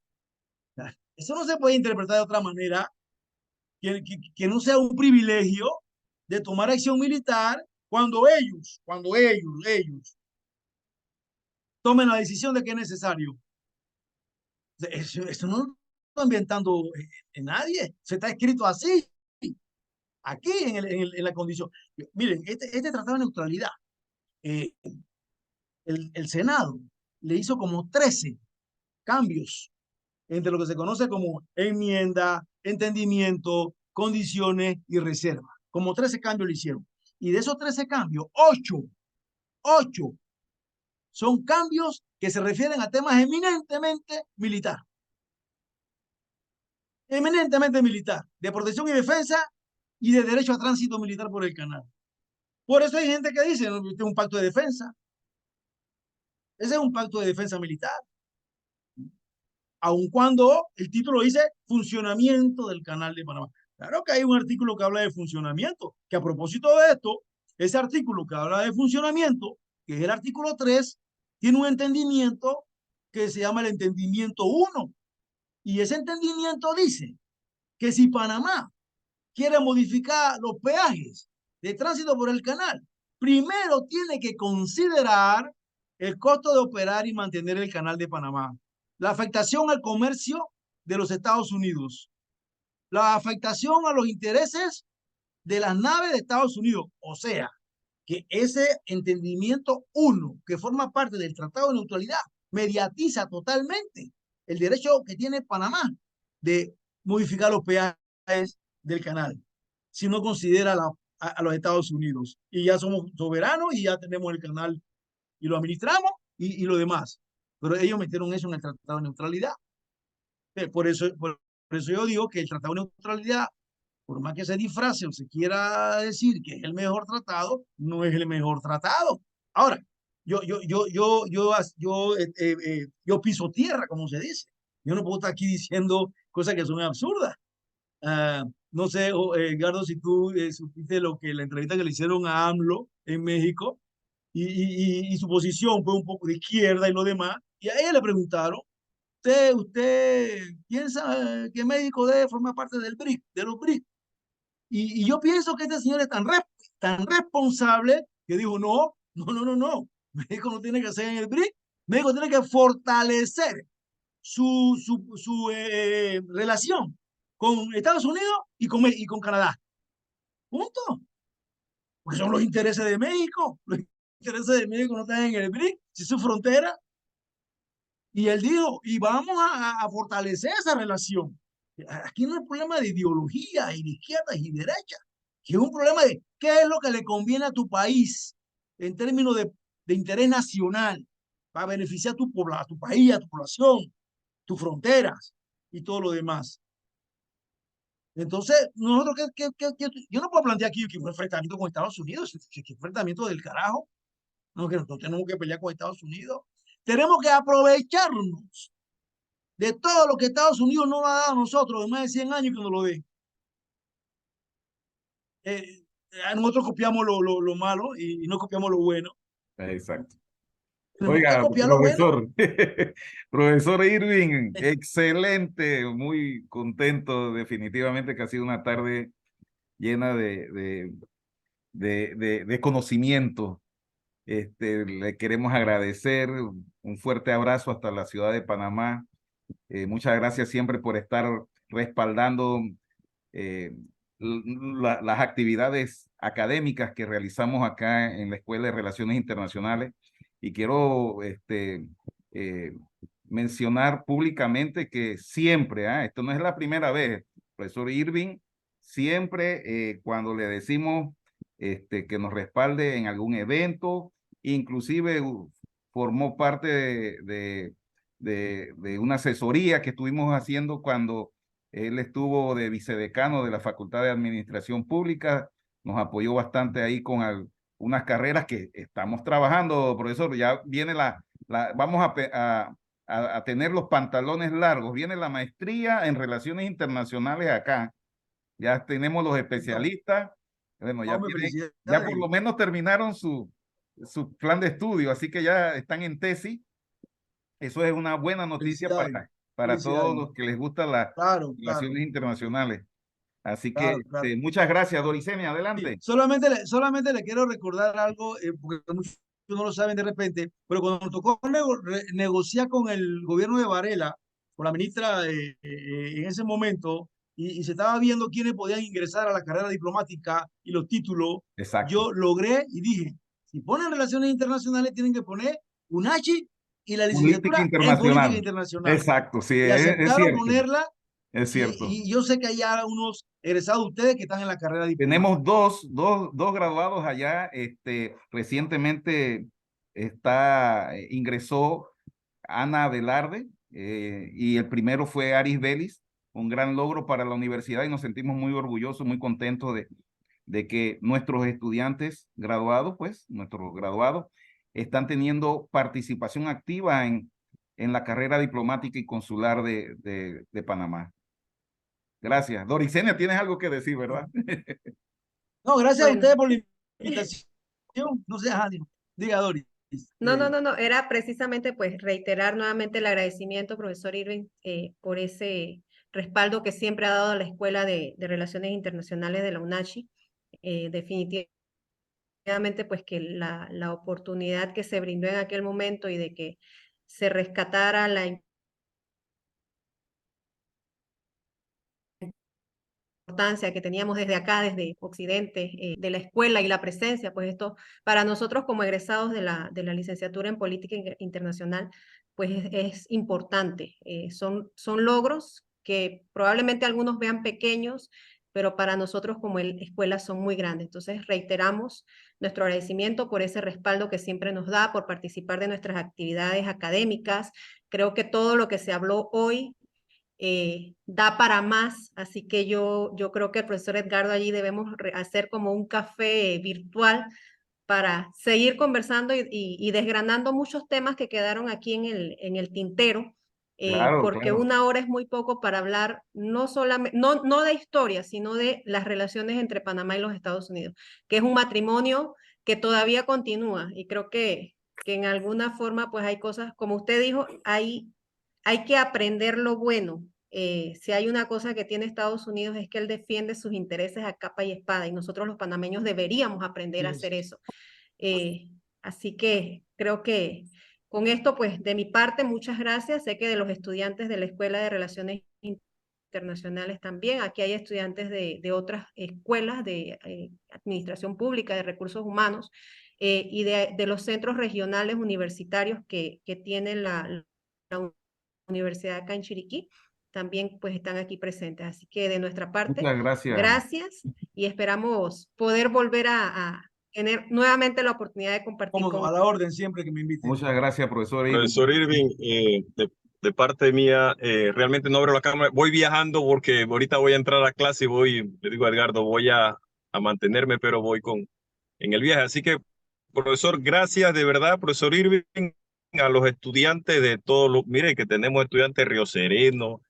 Eso no se puede interpretar de otra manera que no sea un privilegio de tomar acción militar cuando ellos tomen la decisión de que es necesario. Eso no lo está inventando nadie, se está escrito así, aquí en la condición. Miren, este tratado de neutralidad, el Senado le hizo como 13 cambios entre lo que se conoce como enmienda, entendimiento, condiciones y reserva. Como 13 cambios le hicieron. Y de esos 13 cambios, 8 son cambios que se refieren a temas eminentemente militares. Eminentemente militar, de protección y defensa y de derecho a tránsito militar por el canal. Por eso hay gente que dice, este es un pacto de defensa. Ese es un pacto de defensa militar. Aun cuando el título dice funcionamiento del canal de Panamá. Claro que hay un artículo que habla de funcionamiento, que a propósito de esto, ese artículo que habla de funcionamiento, que es el artículo 3, tiene un entendimiento que se llama el entendimiento 1. Y ese entendimiento dice que si Panamá quiere modificar los peajes de tránsito por el canal, primero tiene que considerar el costo de operar y mantener el canal de Panamá, la afectación al comercio de los Estados Unidos, la afectación a los intereses de las naves de Estados Unidos. O sea, que ese entendimiento 1, que forma parte del Tratado de Neutralidad, mediatiza totalmente el derecho que tiene Panamá de modificar los peajes del canal, si no considera a los Estados Unidos. Y ya somos soberanos y ya tenemos el canal y lo administramos y lo demás. Pero ellos metieron eso en el Tratado de Neutralidad. Por eso yo digo que el Tratado de Neutralidad, por más que se disfrace o se quiera decir que es el mejor tratado, no es el mejor tratado. Ahora, yo piso tierra, como se dice. Yo no puedo estar aquí diciendo cosas que son absurdas. No sé, Edgardo, si tú supiste la entrevista que le hicieron a AMLO en México y su posición fue un poco de izquierda y lo demás. Y a ella le preguntaron, ¿usted piensa que México debe formar parte del BRIC, de los BRIC? Y yo pienso que este señor es tan responsable que dijo, no. México no tiene que ser en el BRIC. México tiene que fortalecer su relación con Estados Unidos y con Canadá. Punto. Porque son los intereses de México. Los intereses de México no están en el BRIC, si es su frontera. Y él dijo, y vamos a fortalecer esa relación. Aquí no es problema de ideología y de izquierdas y derechas, que es un problema de qué es lo que le conviene a tu país en términos de interés nacional para beneficiar a tu país, a tu población, tus fronteras y todo lo demás. Entonces, nosotros, yo no puedo plantear aquí que un enfrentamiento con Estados Unidos, que enfrentamiento del carajo, no, que nosotros tenemos que pelear con Estados Unidos. Tenemos que aprovecharnos de todo lo que Estados Unidos no nos ha dado a nosotros en más de 100 años que nos lo den. Nosotros copiamos lo malo y no copiamos lo bueno. Exacto. Tenemos que Oiga, copiar lo bueno. profesor, profesor Irving, excelente, muy contento, definitivamente que ha sido una tarde llena de conocimiento. Le queremos agradecer, un fuerte abrazo hasta la ciudad de Panamá. Muchas gracias siempre por estar respaldando las actividades académicas que realizamos acá en la Escuela de Relaciones Internacionales. Y quiero mencionar públicamente que siempre, esto no es la primera vez, profesor Irving, siempre cuando le decimos que nos respalde en algún evento, inclusive formó parte de una asesoría que estuvimos haciendo cuando él estuvo de vicedecano de la Facultad de Administración Pública, nos apoyó bastante ahí con unas carreras que estamos trabajando, profesor. Ya viene vamos a tener los pantalones largos, viene la maestría en Relaciones Internacionales acá, ya tenemos los especialistas, bueno, ya por lo menos terminaron su plan de estudio, así que ya están en tesis. Eso es una buena noticia para todos los que les gustan las relaciones internacionales. Así que muchas gracias, Doricenia, adelante. Sí, solamente le quiero recordar algo, porque muchos no lo saben de repente, pero cuando nos tocó negociar con el gobierno de Varela, con la ministra en ese momento, y se estaba viendo quiénes podían ingresar a la carrera diplomática y los títulos, yo logré y dije, si ponen relaciones internacionales, tienen que poner UNACHI y la licenciatura en política internacional. Exacto, sí, y aceptaron cierto. ponerla. Es cierto. Y yo sé que hay unos egresados de ustedes que están en la carrera diplomática. Tenemos dos graduados allá. Recientemente ingresó Ana Velarde y el primero fue Aris Vélez, un gran logro para la universidad y nos sentimos muy orgullosos, muy contentos de que nuestros estudiantes graduados, nuestros graduados, están teniendo participación activa en la carrera diplomática y consular de Panamá. Gracias. Doricenia, tienes algo que decir, ¿verdad? No, gracias a ustedes por la invitación. No sé, diga, Doris. No, era precisamente pues reiterar nuevamente el agradecimiento, profesor Irving, por ese respaldo que siempre ha dado a la Escuela de Relaciones Internacionales de la UNACHI. Definitivamente pues que la oportunidad que se brindó en aquel momento y de que se rescatara la importancia que teníamos desde acá, desde Occidente, de la escuela y la presencia, pues esto para nosotros como egresados de la licenciatura en Política Internacional, pues es importante. Son logros que probablemente algunos vean pequeños, pero para nosotros como escuela son muy grandes. Entonces reiteramos nuestro agradecimiento por ese respaldo que siempre nos da, por participar de nuestras actividades académicas. Creo que todo lo que se habló hoy da para más, así que yo creo que el profesor Edgardo allí debemos hacer como un café virtual para seguir conversando y desgranando muchos temas que quedaron aquí en el tintero, porque una hora es muy poco para hablar no solamente, no de historia, sino de las relaciones entre Panamá y los Estados Unidos, que es un matrimonio que todavía continúa y creo que en alguna forma pues hay cosas, como usted dijo, hay que aprender lo bueno. Si hay una cosa que tiene Estados Unidos es que él defiende sus intereses a capa y espada y nosotros los panameños deberíamos aprender a hacer eso. Así que creo que con esto, pues de mi parte, muchas gracias. Sé que de los estudiantes de la Escuela de Relaciones internacionales también. Aquí hay estudiantes de otras escuelas de administración pública, de recursos humanos, y de los centros regionales universitarios que tiene la universidad acá en Chiriquí. También pues están aquí presentes. Así que de nuestra parte, Muchas gracias. gracias y esperamos poder volver a tener nuevamente la oportunidad de compartir Como con a la orden siempre que me inviten. Muchas gracias, profesor Irving. Profesor Irving, de parte mía, realmente no abro la cámara. Voy viajando porque ahorita voy a entrar a clase y le digo a Edgardo, voy a mantenerme, pero voy en el viaje. Así que, profesor, gracias de verdad, profesor Irving, a los estudiantes de todos los, mire que tenemos estudiantes de Río Sereno,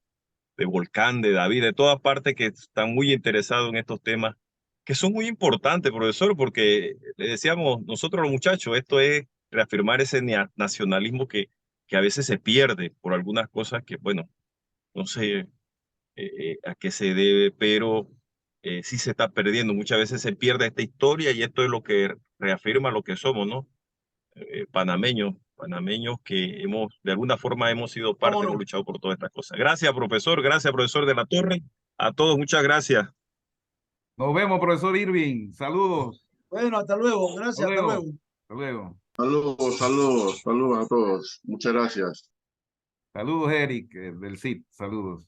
de Volcán, de David, de todas partes que están muy interesados en estos temas, que son muy importantes, profesor, porque le decíamos nosotros los muchachos, esto es reafirmar ese nacionalismo que a veces se pierde por algunas cosas que, bueno, no sé a qué se debe, pero sí se está perdiendo. Muchas veces se pierde esta historia y esto es lo que reafirma lo que somos, ¿no? Panameños que de alguna forma hemos sido parte, hemos luchado por todas estas cosas. Gracias, profesor de la Torre. A todos, muchas gracias. Nos vemos, profesor Irving. Saludos. Bueno, hasta luego. Gracias, hasta luego. Hasta luego. Saludos a todos. Muchas gracias. Saludos, Eric, del CIT. Saludos.